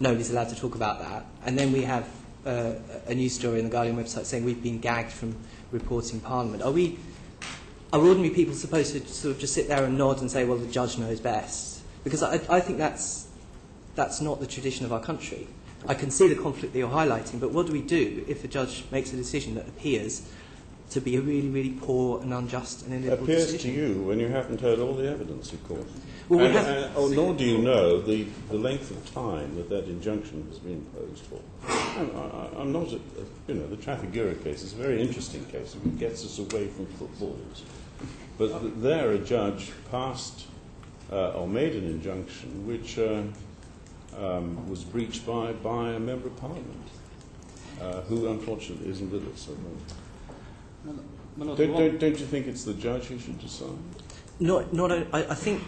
nobody's allowed to talk about that, and then we have a news story on the Guardian website saying we've been gagged from reporting Parliament. Are ordinary people supposed to sort of just sit there and nod and say, well, the judge knows best? Because I think that's not the tradition of our country. I can see the conflict that you're highlighting, but what do we do if a judge makes a decision that appears to be a really, really poor and unjust and inevitable decision? Appears to you when you haven't heard all the evidence, of course. Well, nor do you know the length of time that injunction has been imposed for. I'm not, the Trafigura case is a very interesting case. It gets us away from footballs. But there a judge passed or made an injunction which was breached by a member of Parliament, who unfortunately isn't with us. Don't you think it's the judge who should decide? I think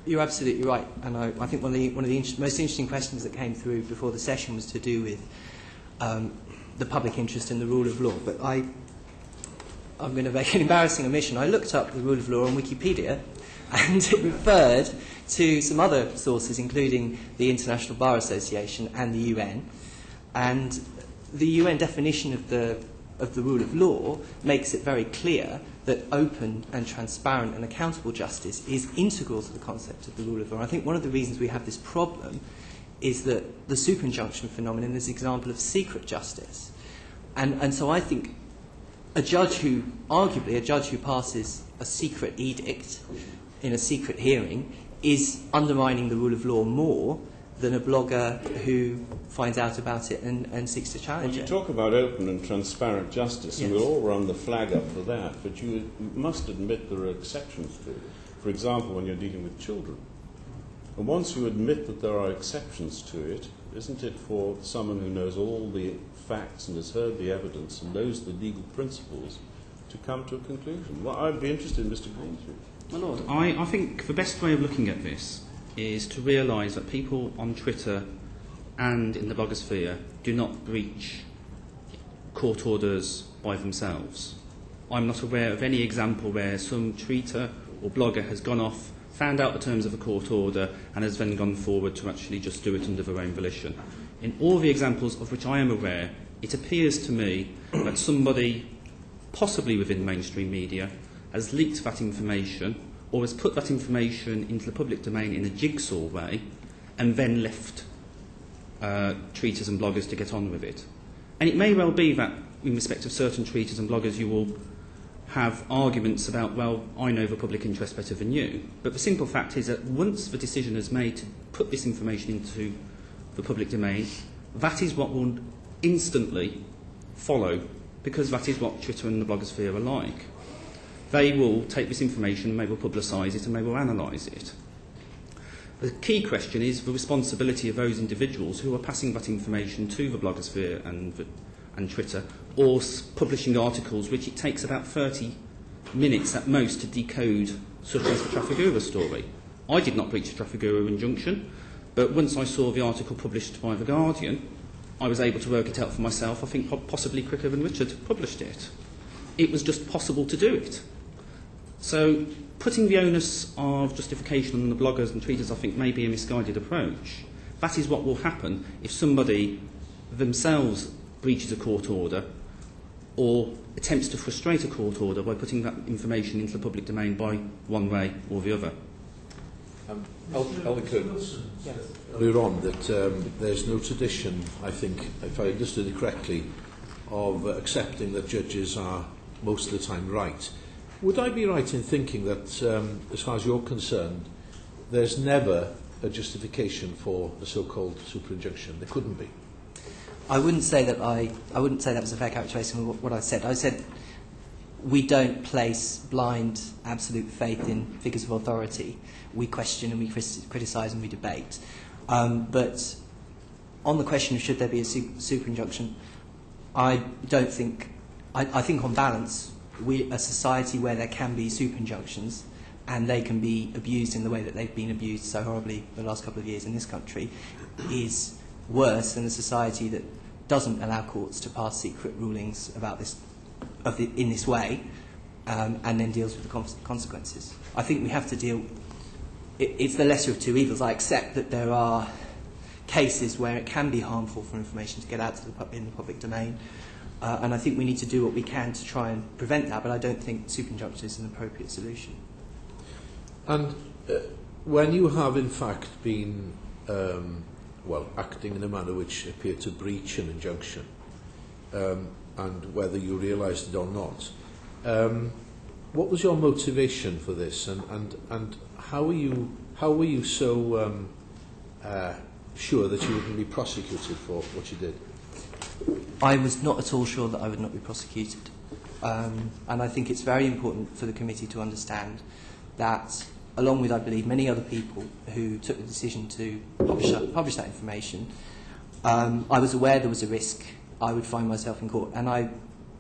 you're absolutely right, and I think one of the most interesting questions that came through before the session was to do with the public interest in the rule of law. But I'm going to make an embarrassing omission. I looked up the rule of law on Wikipedia, and it referred to some other sources, including the International Bar Association and the UN. And the UN definition of the rule of law makes it very clear that open and transparent and accountable justice is integral to the concept of the rule of law. And I think one of the reasons we have this problem is that the super-injunction phenomenon is an example of secret justice. And so I think a judge who passes a secret edict in a secret hearing is undermining the rule of law more than a blogger who finds out about it and seeks to challenge it. You talk about open and transparent justice, and we'll all run the flag up for that, but you must admit there are exceptions to it. For example, when you're dealing with children. And once you admit that there are exceptions to it, isn't it for someone who knows all the facts and has heard the evidence and knows the legal principles to come to a conclusion? Well, I'd be interested in Mr. Greenfield. My Lord, I think the best way of looking at this is to realise that people on Twitter and in the blogosphere do not breach court orders by themselves. I'm not aware of any example where some tweeter or blogger has gone off, found out the terms of a court order, and has then gone forward to actually just do it under their own volition. In all the examples of which I am aware, it appears to me that somebody, possibly within mainstream media, has leaked that information or has put that information into the public domain in a jigsaw way and then left tweeters and bloggers to get on with it. And it may well be that in respect of certain tweeters and bloggers you will have arguments about, well, I know the public interest better than you. But the simple fact is that once the decision is made to put this information into the public domain, that is what will instantly follow, because that is what Twitter and the blogosphere are like. They will take this information, they will publicise it, and they will analyse it. The key question is the responsibility of those individuals who are passing that information to the blogosphere and Twitter, or publishing articles which it takes about 30 minutes at most to decode, such as the Trafigura story. I did not breach a Trafigura injunction, But once I saw the article published by The Guardian, I was able to work it out for myself, I think possibly quicker than Richard published it. It was just possible to do it. So putting the onus of justification on the bloggers and tweeters, I think, may be a misguided approach. That is what will happen if somebody themselves breaches a court order or attempts to frustrate a court order by putting that information into the public domain by one way or the other. Earlier on that there's no tradition, I think, if I understood it correctly, of accepting that judges are most of the time right. Would I be right in thinking that, as far as you're concerned, there's never a justification for a so-called super injunction? There couldn't be. I wouldn't say that was a fair characterisation of what I said. I said we don't place blind, absolute faith in figures of authority. We question and we criticise and we debate. But on the question of should there be a super injunction, I think on balance, a society where there can be super injunctions and they can be abused in the way that they've been abused so horribly the last couple of years in this country is worse than a society that doesn't allow courts to pass secret rulings about this in this way and then deals with the consequences. I think we have to deal... It's the lesser of two evils. I accept that there are cases where it can be harmful for information to get out in the public domain, and I think we need to do what we can to try and prevent that, but I don't think super injunction is an appropriate solution. And when you have in fact been acting in a manner which appeared to breach an injunction, and whether you realised it or not, what was your motivation for this, and how were you so sure that you wouldn't be prosecuted for what you did? I was not at all sure that I would not be prosecuted, and I think it's very important for the committee to understand that, along with, I believe, many other people who took the decision to publish that information, I was aware there was a risk I would find myself in court. And I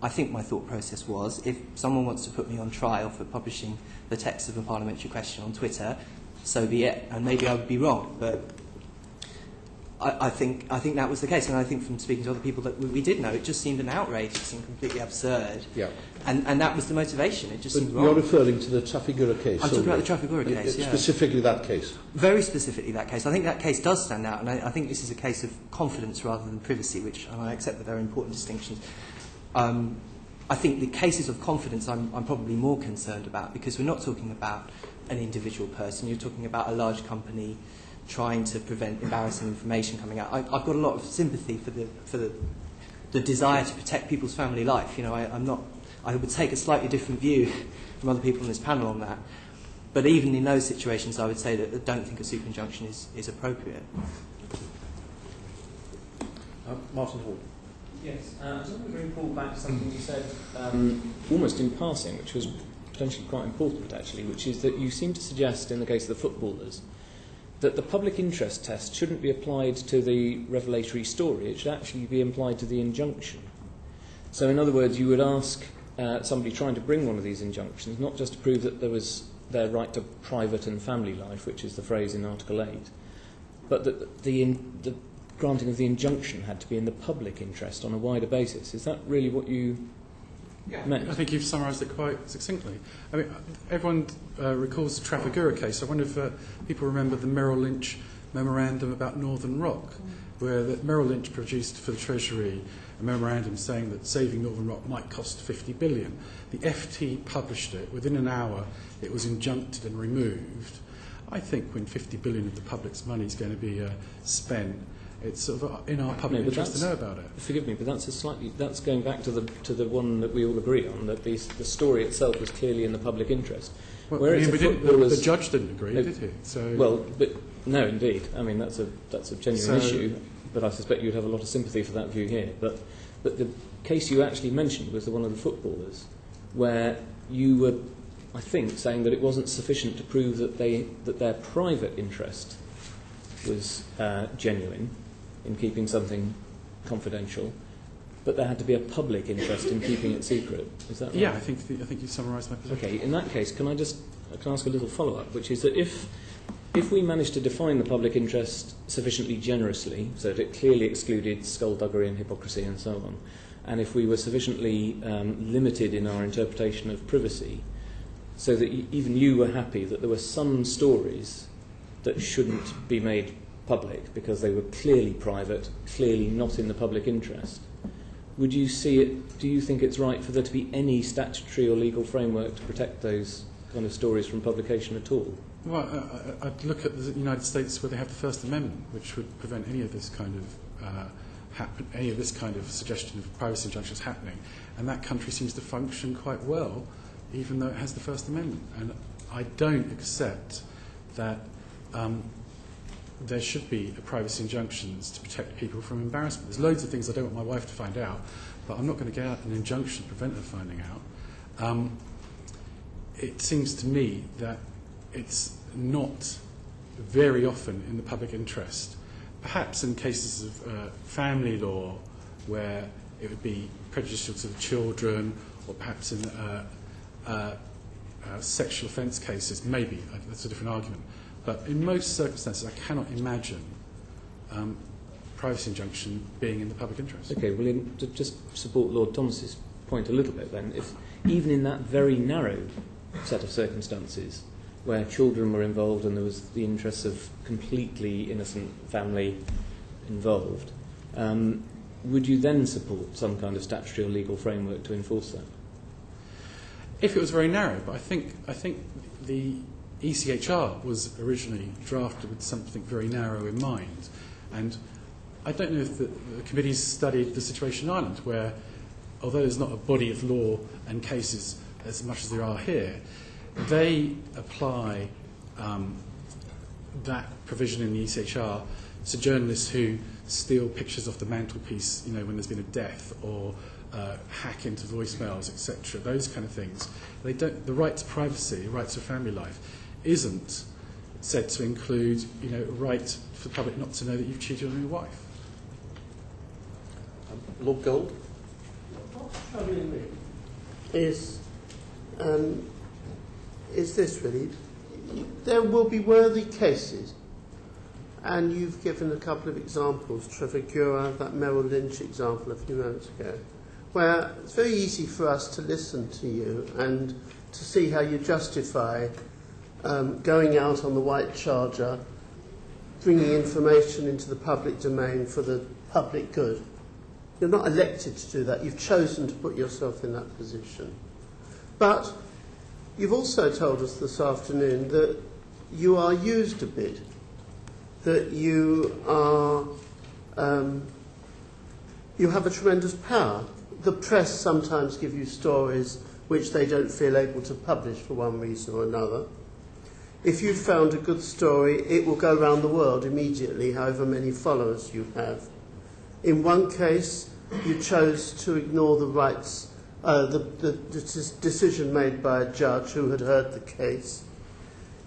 think my thought process was, if someone wants to put me on trial for publishing the text of a parliamentary question on Twitter, so be it. And maybe I would be wrong, but I think that was the case. And I think from speaking to other people that we did know, it just seemed an outrage. It seemed completely absurd. Yeah. And that was the motivation. It just seemed wrong. You're referring to the Trafigura case? I'm talking about the Trafigura case, yeah. Specifically that case? Very specifically that case. I think that case does stand out, and I think this is a case of confidence rather than privacy, which I accept that there are important distinctions. I think the cases of confidence I'm probably more concerned about, because we're not talking about an individual person. You're talking about a large company trying to prevent embarrassing information coming out. I've got a lot of sympathy for the desire to protect people's family life. You know, I would take a slightly different view from other people on this panel on that. But even in those situations, I would say that I don't think a super injunction is appropriate. Martin Hall. Yes, I just want to bring Paul back to something you said almost in passing, which was potentially quite important actually, which is that you seem to suggest in the case of the footballers that the public interest test shouldn't be applied to the revelatory story, it should actually be applied to the injunction. So in other words, you would ask somebody trying to bring one of these injunctions not just to prove that there was their right to private and family life, which is the phrase in Article 8, but that the granting of the injunction had to be in the public interest on a wider basis. Is that really what you meant? I think you've summarised it quite succinctly. I mean, everyone recalls the Trafigura case. I wonder if people remember the Merrill Lynch memorandum about Northern Rock, where Merrill Lynch produced for the Treasury a memorandum saying that saving Northern Rock might cost $50 billion. The FT published it. Within an hour, it was injuncted and removed. I think when $50 billion of the public's money is going to be spent, it's sort of in our public interest to know about it. Forgive me, but that's going back to the one that we all agree on, that the story itself was clearly in the public interest. Well, the judge didn't agree, did he? So well, but no, indeed. I mean, that's a genuine issue. But I suspect you'd have a lot of sympathy for that view here. But the case you actually mentioned was the one of the footballers, where you were, I think, saying that it wasn't sufficient to prove that their private interest was genuine in keeping something confidential, but there had to be a public interest in keeping it secret. Is that right? Yeah, I think you summarised my position. Okay, in that case, can I ask a little follow-up, which is that if if we managed to define the public interest sufficiently generously, so that it clearly excluded skullduggery and hypocrisy and so on, and if we were sufficiently limited in our interpretation of privacy, so that even you were happy that there were some stories that shouldn't be made public because they were clearly private, clearly not in the public interest, would you see it, do you think it's right for there to be any statutory or legal framework to protect those kind of stories from publication at all? Well, I'd look at the United States where they have the First Amendment, which would prevent any of this kind of suggestion of privacy injunctions happening, and that country seems to function quite well, even though it has the First Amendment. And I don't accept that there should be privacy injunctions to protect people from embarrassment. There's loads of things I don't want my wife to find out, but I'm not going to get out an injunction to prevent her finding out. It seems to me that it's not very often in the public interest, perhaps in cases of family law where it would be prejudicial to the children, or perhaps in sexual offence cases, maybe, that's a different argument. But in most circumstances, I cannot imagine privacy injunction being in the public interest. Okay, well, to just support Lord Thomas's point a little bit then, if even in that very narrow set of circumstances where children were involved and there was the interests of completely innocent family involved, would you then support some kind of statutory or legal framework to enforce that? If it was very narrow, but I think the ECHR was originally drafted with something very narrow in mind, and I don't know if the committee's studied the situation in Ireland, where although there's not a body of law and cases as much as there are here, they apply that provision in the ECHR to journalists who steal pictures off the mantelpiece, when there's been a death, or hack into voicemails, etc. Those kind of things. They don't. The right to privacy, the right to family life, isn't said to include, right for the public not to know that you've cheated on your wife. Lord Gold? What's troubling me is this really. There will be worthy cases, and you've given a couple of examples, Trafigura, that Merrill Lynch example a few moments ago, where it's very easy for us to listen to you and to see how you justify going out on the white charger, bringing information into the public domain for the public good. You're not elected to do that. You've chosen to put yourself in that position. But you've also told us this afternoon that you are used a bit, that you are you have a tremendous power. The press sometimes give you stories which they don't feel able to publish for one reason or another. If you've found a good story, it will go around the world immediately, however many followers you have. In one case, you chose to ignore the rights, the decision made by a judge who had heard the case.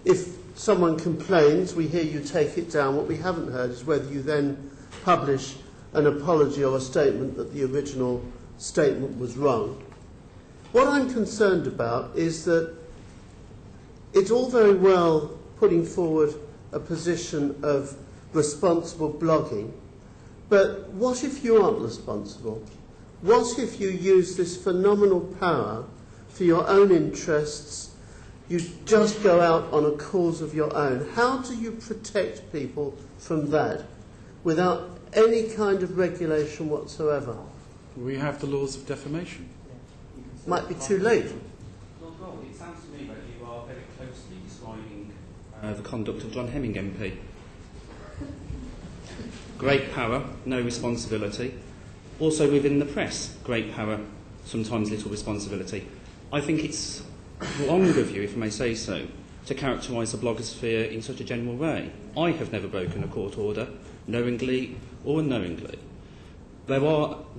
If someone complains, we hear you take it down. What we haven't heard is whether you then publish an apology or a statement that the original statement was wrong. What I'm concerned about is that it's all very well putting forward a position of responsible blogging, but what if you aren't responsible? What if you use this phenomenal power for your own interests? You just go out on a cause of your own. How do you protect people from that without any kind of regulation whatsoever? We have the laws of defamation. Might be too late. Well, it sounds to me that you are very closely describing the conduct of John Hemming MP. Great power, no responsibility. Also within the press, great power, sometimes little responsibility. I think it's wrong of you, if I may say so, to characterise the blogosphere in such a general way. I have never broken a court order, knowingly or unknowingly. The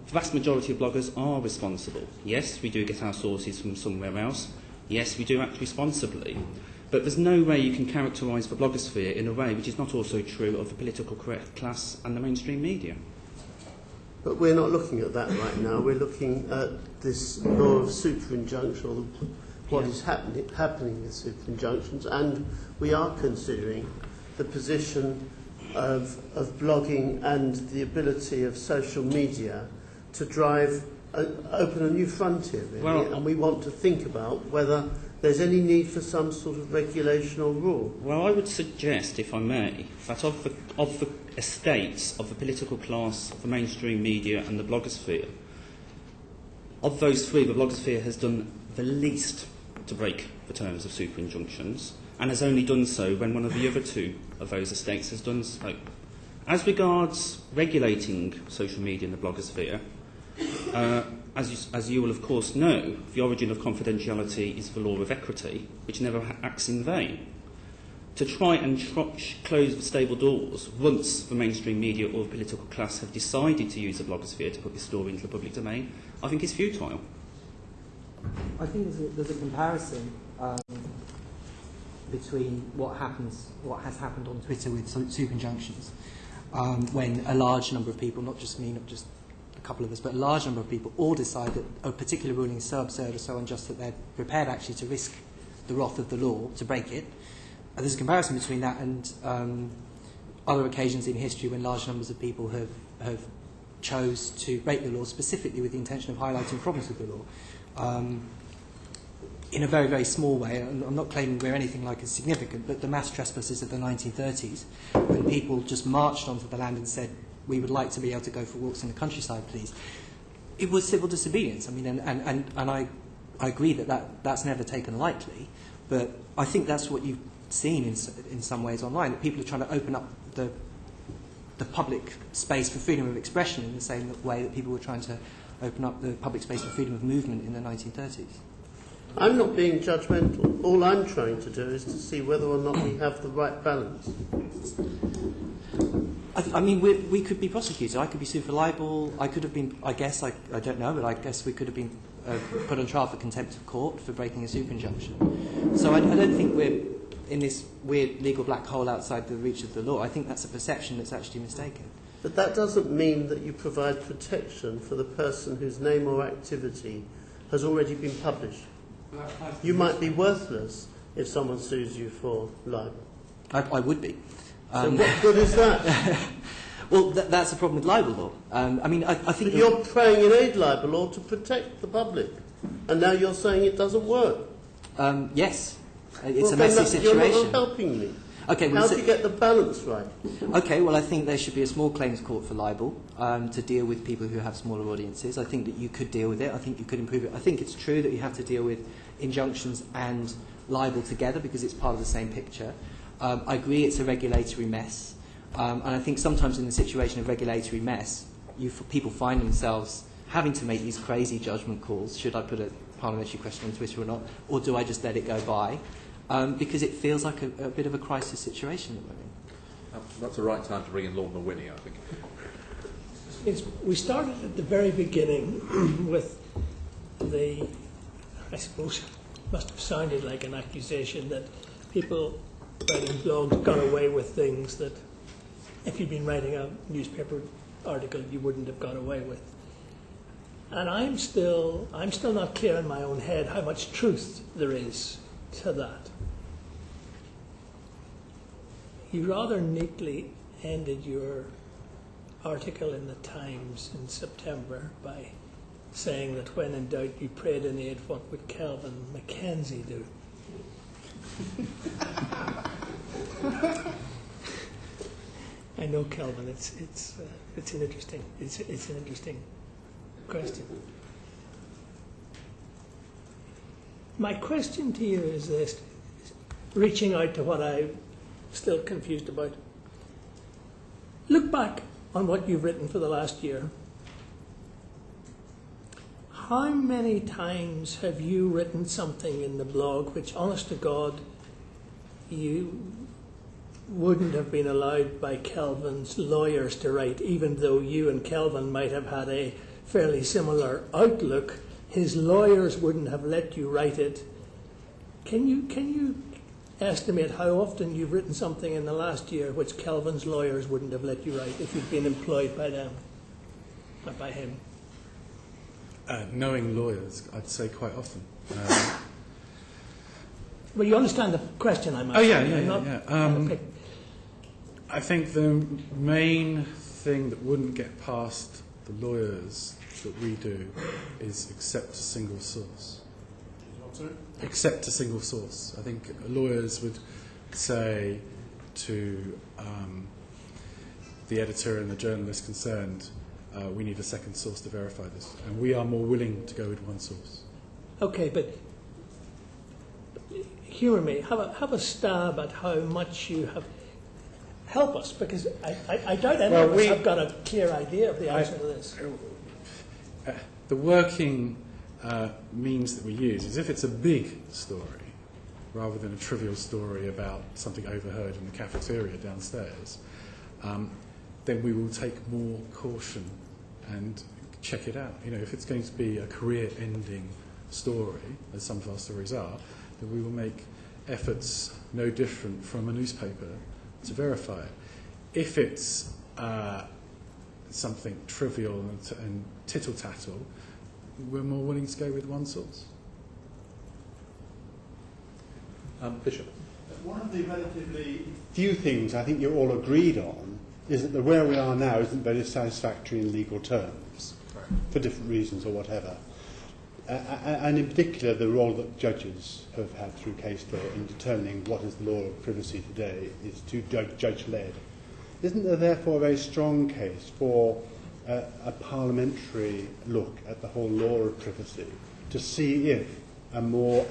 vast majority of bloggers are responsible. Yes, we do get our sources from somewhere else. Yes, we do act responsibly. But there's no way you can characterise the blogosphere in a way which is not also true of the political correct class and the mainstream media. But we're not looking at that right now. We're looking at this law of super-injunction, or what is happening with super-injunctions, and we are considering the position of blogging and the ability of social media to open a new frontier, really, and we want to think about whether there's any need for some sort of regulation or rule. Well, I would suggest, if I may, that of the estates of the political class, the mainstream media and the blogosphere, of those three, the blogosphere has done the least to break the terms of super injunctions, and has only done so when one of the other two of those estates has done so. As regards regulating social media and the blogosphere, as you will of course know, the origin of confidentiality is the law of equity, which never acts in vain. To try and close the stable doors once the mainstream media or the political class have decided to use the blogosphere to put this story into the public domain, I think is futile. I think there's a comparison between what has happened on Twitter with super injunctions, when a large number of people, not just me, not just a couple of us, but a large number of people all decide that a particular ruling is so absurd or so unjust that they're prepared actually to risk the wrath of the law to break it. There's a comparison between that and other occasions in history when large numbers of people have chose to break the law specifically with the intention of highlighting problems with the law. In a very, very small way, and I'm not claiming we're anything like as significant, but the mass trespasses of the 1930s, when people just marched onto the land and said, we would like to be able to go for walks in the countryside, please. It was civil disobedience. I mean, and I agree that's never taken lightly, but I think that's what you've seen in some ways online, that people are trying to open up the public space for freedom of expression in the same way that people were trying to open up the public space for freedom of movement in the 1930s. I'm not being judgmental. All I'm trying to do is to see whether or not we have the right balance. I mean, we could be prosecuted. I could be sued for libel. I could have been, I guess, I don't know, but I guess we could have been put on trial for contempt of court for breaking a super injunction. So I don't think we're in this weird legal black hole outside the reach of the law. I think that's a perception that's actually mistaken. But that doesn't mean that you provide protection for the person whose name or activity has already been published. You might be worthless if someone sues you for libel. I would be. So what good is that? Well, that's the problem with libel law. I mean, I think... But you're praying in aid libel law to protect the public, and now you're saying it doesn't work. Yes. It's a messy situation. You're not helping me. Okay, well, how do you get the balance right? Okay, well, I think there should be a small claims court for libel to deal with people who have smaller audiences. I think that you could deal with it. I think you could improve it. I think it's true that you have to deal with injunctions and libel together because it's part of the same picture. I agree it's a regulatory mess. And I think sometimes in the situation of regulatory mess, people find themselves having to make these crazy judgment calls. Should I put a parliamentary question on Twitter or not? Or do I just let it go by? Because it feels like a bit of a crisis situation at the moment. That's the right time to bring in Lord Mawhinney, I think. We started at the very beginning with I suppose, must have sounded like an accusation that people writing blogs got away with things that if you'd been writing a newspaper article you wouldn't have got away with. And I'm still not clear in my own head how much truth there is to that. You rather neatly ended your article in the Times in September by saying that when in doubt you prayed in aid, what would Kelvin Mackenzie do? I know, Kelvin. It's an interesting question. My question to you is this: reaching out to what I'm still confused about. Look back on what you've written for the last year. How many times have you written something in the blog which, honest to God, you wouldn't have been allowed by Kelvin's lawyers to write, even though you and Kelvin might have had a fairly similar outlook? His lawyers wouldn't have let you write it. Can you estimate how often you've written something in the last year which Kelvin's lawyers wouldn't have let you write if you'd been employed by them, or by him? Knowing lawyers, I'd say quite often. Well, you understand the question I'm asking. Oh, yeah. I think the main thing that wouldn't get past the lawyers that we do is accept a single source. Accept a single source. I think lawyers would say to the editor and the journalist concerned, we need a second source to verify this, and we are more willing to go with one source. Okay, but humour me. Have a stab at how much you have. Help us, because I doubt any of us have got a clear idea of the answer to this. The working means that we use is if it's a big story, rather than a trivial story about something overheard in the cafeteria downstairs, then we will take more caution and check it out. You know, if it's going to be a career-ending story, as some of our stories are, then we will make efforts no different from a newspaper to verify it. If it's something trivial and tittle-tattle, we're more willing to go with one source. Bishop. One of the relatively few things I think you're all agreed on is that where we are now isn't very satisfactory in legal terms, for different reasons or whatever. And in particular, the role that judges have had through case law in determining what is the law of privacy today is too judge-led. Isn't there therefore a very strong case for a parliamentary look at the whole law of privacy to see if a more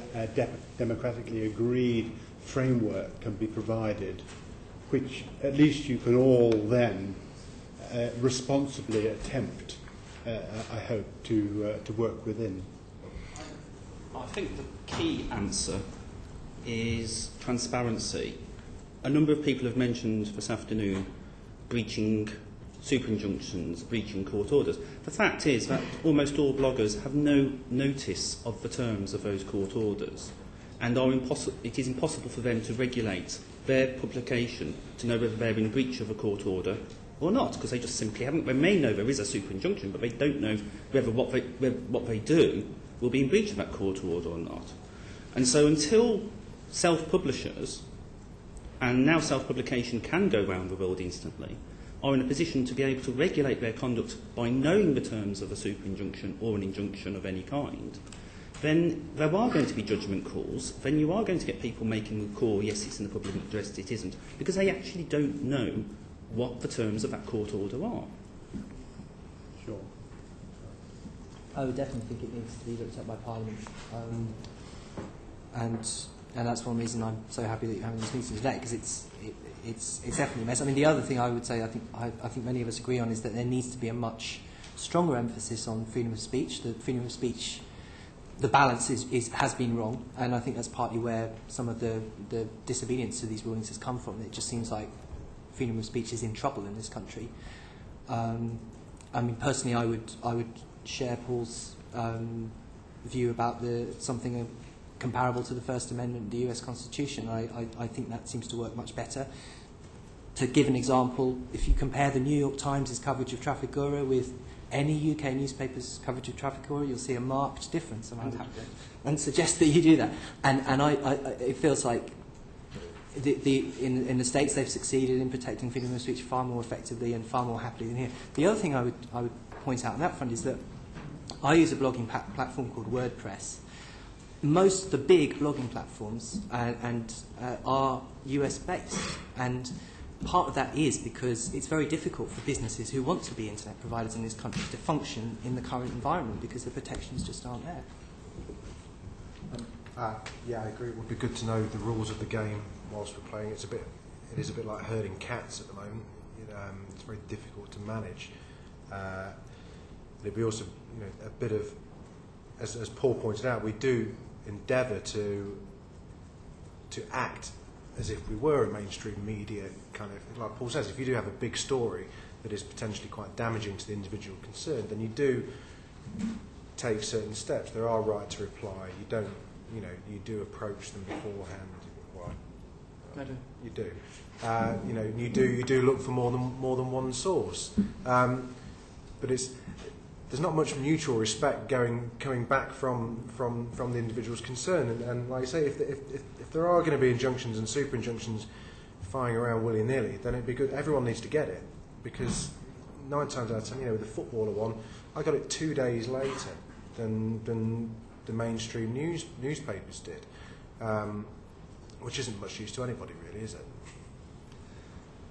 democratically agreed framework can be provided, which at least you can all then responsibly attempt, I hope, to work within? I think the key answer is transparency. A number of people have mentioned this afternoon breaching super injunctions, breaching court orders. The fact is that almost all bloggers have no notice of the terms of those court orders, and it is impossible for them to regulate their publication to know whether they're in breach of a court order or not, because they just simply haven't. They may know there is a super injunction, but they don't know whether what they do will be in breach of that court order or not. And so until self-publishers, and now self-publication can go round the world instantly, are in a position to be able to regulate their conduct by knowing the terms of a super injunction or an injunction of any kind, then there are going to be judgment calls. Then you are going to get people making the call, yes, it's in the public interest, it isn't, because they actually don't know what the terms of that court order are. Sure. I would definitely think it needs to be looked at by Parliament. And that's one reason I'm so happy that you're having this meeting today, because it's definitely a mess. I mean, the other thing I would say, I think many of us agree on, is that there needs to be a much stronger emphasis on freedom of speech. The freedom of speech, the balance has been wrong, and I think that's partly where some of the disobedience to these rulings has come from. It just seems like freedom of speech is in trouble in this country. I mean, personally, I would share Paul's view about something comparable to the First Amendment of the US Constitution. I think that seems to work much better. To give an example, if you compare the New York Times' coverage of Trafficura with any UK newspaper's coverage of Trafficura, you'll see a marked difference. And suggest that you do that. And it feels like in the States they've succeeded in protecting freedom of speech far more effectively and far more happily than here. The other thing I would point out on that front is that I use a blogging platform called WordPress. Most of the big blogging platforms are US based, and part of that is because it's very difficult for businesses who want to be internet providers in this country to function in the current environment because the protections just aren't there. Yeah, I agree. It would be good to know the rules of the game whilst we're playing. It is a bit like herding cats at the moment. It's very difficult to manage. It'd be also, a bit of, as Paul pointed out, we do endeavour to act as if we were a mainstream media kind of, like Paul says, if you do have a big story that is potentially quite damaging to the individual concerned, then you do take certain steps. There are right to reply. You don't, you do approach them beforehand. Well, I do. You do. You do look for more than one source. But there's not much mutual respect coming back from the individuals concerned. And like I say, if there are going to be injunctions and super injunctions flying around willy-nilly, then it'd be good. Everyone needs to get it, because 9 times out of 10, with the footballer one, I got it 2 days later than the mainstream newspapers did, which isn't much use to anybody, really, is it?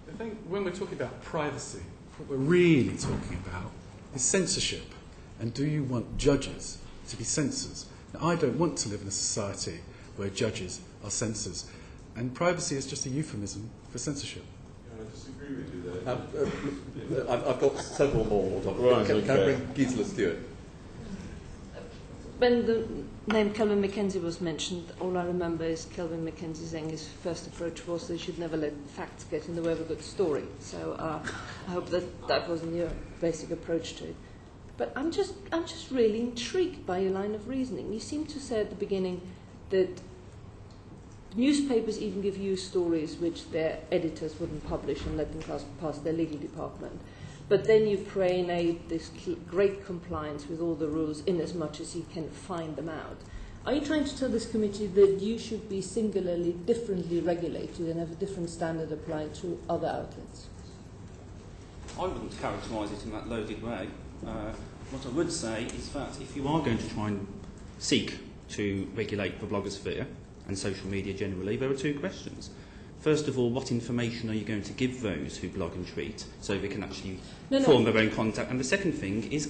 I think when we're talking about privacy, what we're really talking about is censorship. And do you want judges to be censors? Now, I don't want to live in a society where judges are censors. And privacy is just a euphemism for censorship. I disagree with you there. I've got several more. Right, Can I okay. bring Gisela Stewart? When the name Kelvin Mackenzie was mentioned, all I remember is Kelvin Mackenzie saying his first approach was they should never let facts get in the way of a good story. So I hope that wasn't your basic approach to it. But I'm just really intrigued by your line of reasoning. You seem to say at the beginning that newspapers even give you stories which their editors wouldn't publish and let them pass their legal department. But then you pray this great compliance with all the rules in as much as you can find them out. Are you trying to tell this committee that you should be singularly, differently regulated and have a different standard applied to other outlets? I wouldn't characterise it in that loaded way. What I would say is that if you are going to try and seek to regulate the blogosphere and social media generally, there are 2 questions. First of all, what information are you going to give those who blog and tweet so they can actually form their own contact? And the second thing is,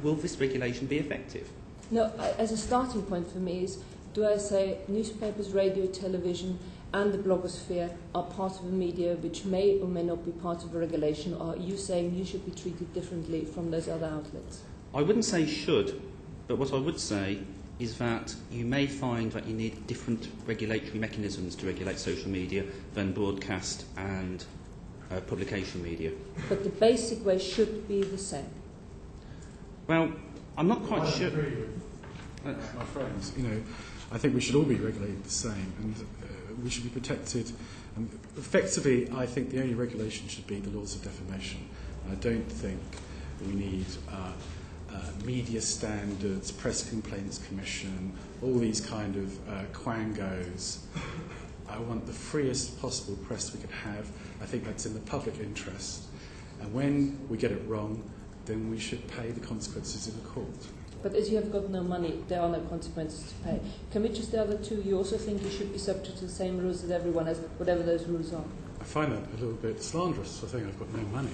will this regulation be effective? No, as a starting point for me is, do I say newspapers, radio, television and the blogosphere are part of a media which may or may not be part of a regulation, or are you saying you should be treated differently from those other outlets? I wouldn't say should, but what I would say is that you may find that you need different regulatory mechanisms to regulate social media than broadcast and publication media. But the basic way should be the same. Well, I'm not quite sure. My friends, I think we should all be regulated the same, and we should be protected. And effectively, I think the only regulation should be the laws of defamation. I don't think we need media standards, press complaints commission, all these kind of quangos. I want the freest possible press we could have. I think that's in the public interest. And when we get it wrong, then we should pay the consequences in the court. But as you have got no money, there are no consequences to pay. Can we just the other 2, you also think you should be subject to the same rules that everyone has, whatever those rules are? I find that a little bit slanderous. I think I've got no money.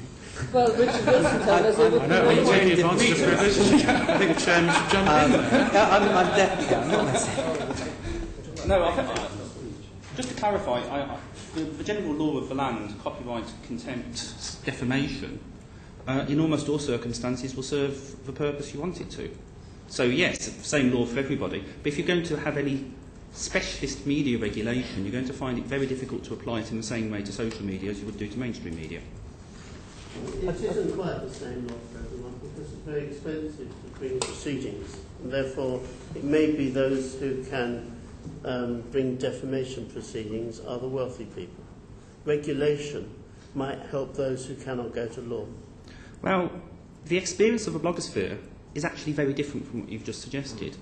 Well, Richard Wilson told us it would I know, I'm taking advantage of privilege. I think the chairman should jump in there. I'm definitely I'm not necessarily. No, just to clarify, the general law of the land, copyright, contempt, defamation, in almost all circumstances will serve the purpose you want it to. So yes, same law for everybody. But if you're going to have any specialist media regulation, you're going to find it very difficult to apply it in the same way to social media as you would do to mainstream media. It isn't quite the same law for everyone, because it's very expensive to bring proceedings, and therefore it may be those who can bring defamation proceedings are the wealthy people. Regulation might help those who cannot go to law. Well, the experience of a blogosphere is actually very different from what you've just suggested.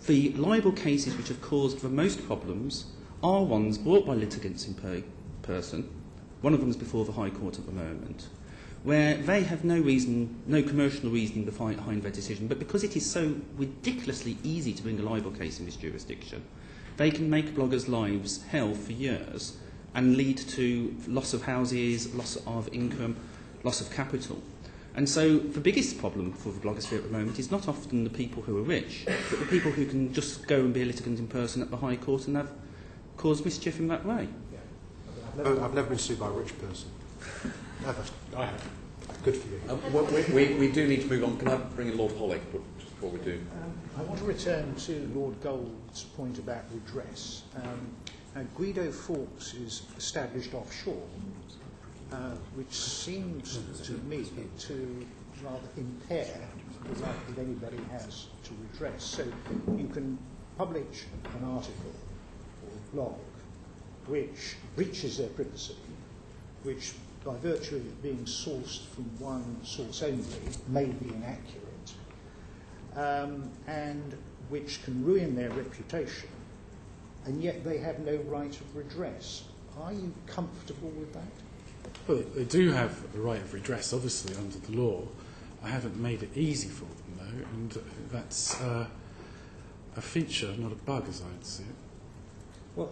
The libel cases which have caused the most problems are ones brought by litigants in person. One of them is before the High Court at the moment, where they have no commercial reasoning behind their decision, but because it is so ridiculously easy to bring a libel case in this jurisdiction, they can make bloggers' lives hell for years and lead to loss of houses, loss of income, loss of capital. And so the biggest problem for the blogosphere at the moment is not often the people who are rich, but the people who can just go and be a litigant in person at the High Court and have caused mischief in that way. I've never been sued by a rich person. Never. I have. Good for you. We do need to move on. Can I bring in Lord Hollick just before we do? I want to return to Lord Gold's point about redress. Guido Fawkes is established offshore, which seems to me to rather impair the right that anybody has to redress. So you can publish an article or a blog which breaches their privacy, which by virtue of it being sourced from one source only may be inaccurate, and which can ruin their reputation, and yet they have no right of redress. Are you comfortable with that? Well, they do have a right of redress, obviously, under the law. I haven't made it easy for them, though, and that's a feature, not a bug, as I'd see it. Well,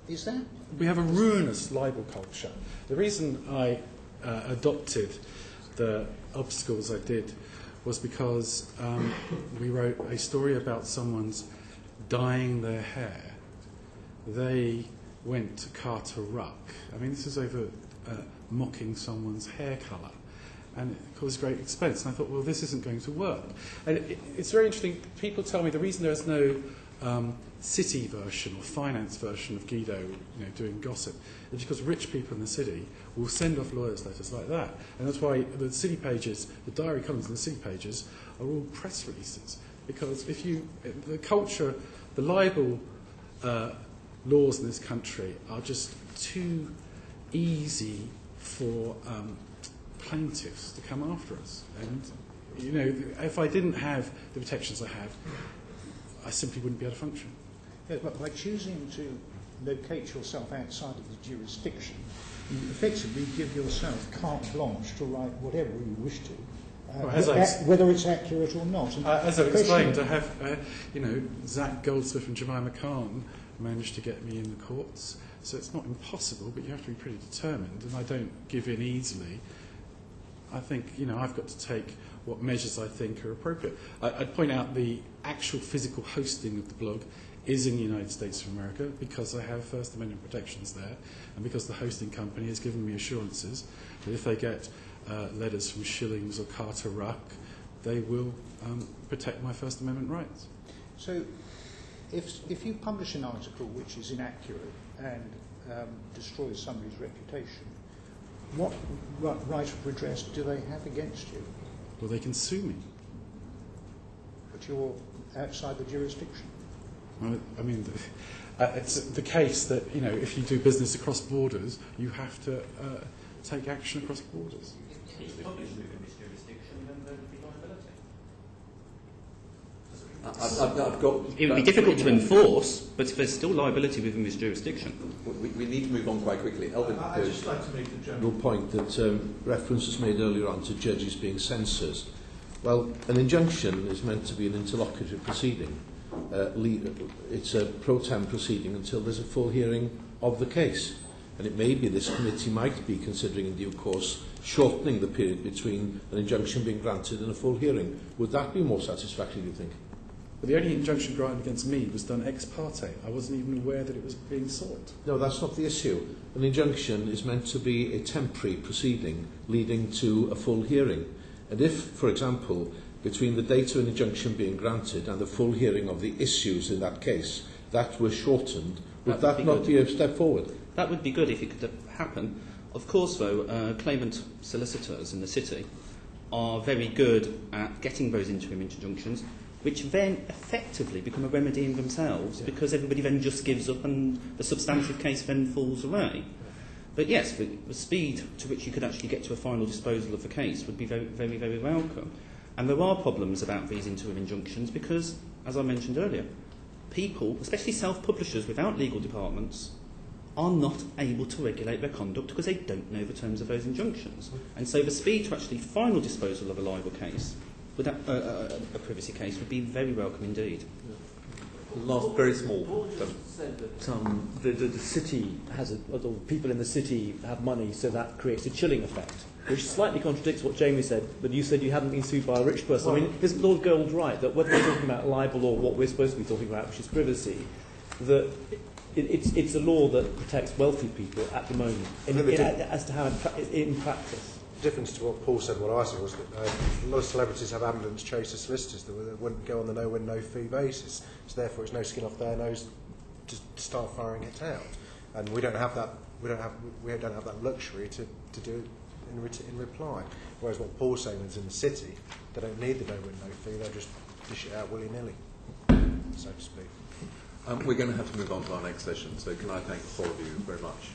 is that? We have a ruinous libel culture. The reason I adopted the obstacles I did was because we wrote a story about someone's dyeing their hair. They went to Carter Ruck. I mean, this is over mocking someone's hair colour, and it caused great expense. And I thought, well, this isn't going to work. And it's very interesting. People tell me the reason there's no city version or finance version of Guido, doing gossip, is because rich people in the city will send off lawyers' letters like that. And that's why the city pages, the diary columns in the city pages, are all press releases. Because the culture, the libel laws in this country are just too easy for plaintiffs to come after us. And, if I didn't have the protections I have, I simply wouldn't be able to function. Yeah, but by choosing to locate yourself outside of the jurisdiction, you effectively give yourself carte blanche to write whatever you wish to, whether it's accurate or not. As I've explained, I have, Zach Goldsmith and Jemima Khan managed to get me in the courts, so it's not impossible, but you have to be pretty determined, and I don't give in easily. I think, I've got to take what measures I think are appropriate. I'd point out the actual physical hosting of the blog is in the United States of America because I have First Amendment protections there, and because the hosting company has given me assurances that if they get letters from Schillings or Carter Ruck, they will protect my First Amendment rights. So, if you publish an article which is inaccurate and destroys somebody's reputation, what right of redress do they have against you? Well, they can sue me. But you're outside the jurisdiction. Well, I mean, it's the case that, if you do business across borders, you have to take action across borders. If it's published within this jurisdiction, then there would be liability. It would be difficult to enforce, but there's still liability within this jurisdiction. We need to move on quite quickly. Elvin, I'd just like to make the general point that reference was made earlier on to judges being censors. Well, an injunction is meant to be an interlocutory proceeding. It's a pro tem proceeding until there's a full hearing of the case. And it may be this committee might be considering in due course shortening the period between an injunction being granted and a full hearing. Would that be more satisfactory, do you think? But the only injunction granted against me was done ex parte. I wasn't even aware that it was being sought. No, that's not the issue. An injunction is meant to be a temporary proceeding leading to a full hearing. And if, for example, between the date of an injunction being granted and the full hearing of the issues in that case, that were shortened, would that not be a step forward? That would be good if it could happen. Of course, though, claimant solicitors in the city are very good at getting those interim injunctions, which then effectively become a remedy in themselves because everybody then just gives up and the substantive case then falls away. But yes, the speed to which you could actually get to a final disposal of the case would be very, very, very welcome. And there are problems about these interim injunctions because, as I mentioned earlier, people, especially self-publishers without legal departments, are not able to regulate their conduct because they don't know the terms of those injunctions. And so the speed to actually final disposal of a libel case, with a privacy case, would be very welcome indeed. Last, very small. Paul just said that the city has or people in the city have money, so that creates a chilling effect, which slightly contradicts what Jamie said. But you said you hadn't been sued by a rich person. I mean, is Lord Gold right that whether we're talking about libel or what we're supposed to be talking about, which is privacy, that it's a law that protects wealthy people at the moment, as to how in practice. The difference to what Paul said and what I said was that a lot of celebrities have ambulance chaser solicitors that wouldn't go on the no-win, no-fee basis. So therefore, it's no skin off their nose to start firing it out. And we don't have that. We don't have that luxury to do it in reply. Whereas what Paul's saying is in the city, they don't need the no-win, no-fee. They'll just dish it out willy-nilly, so to speak. We're going to have to move on to our next session. So can I thank all of you very much.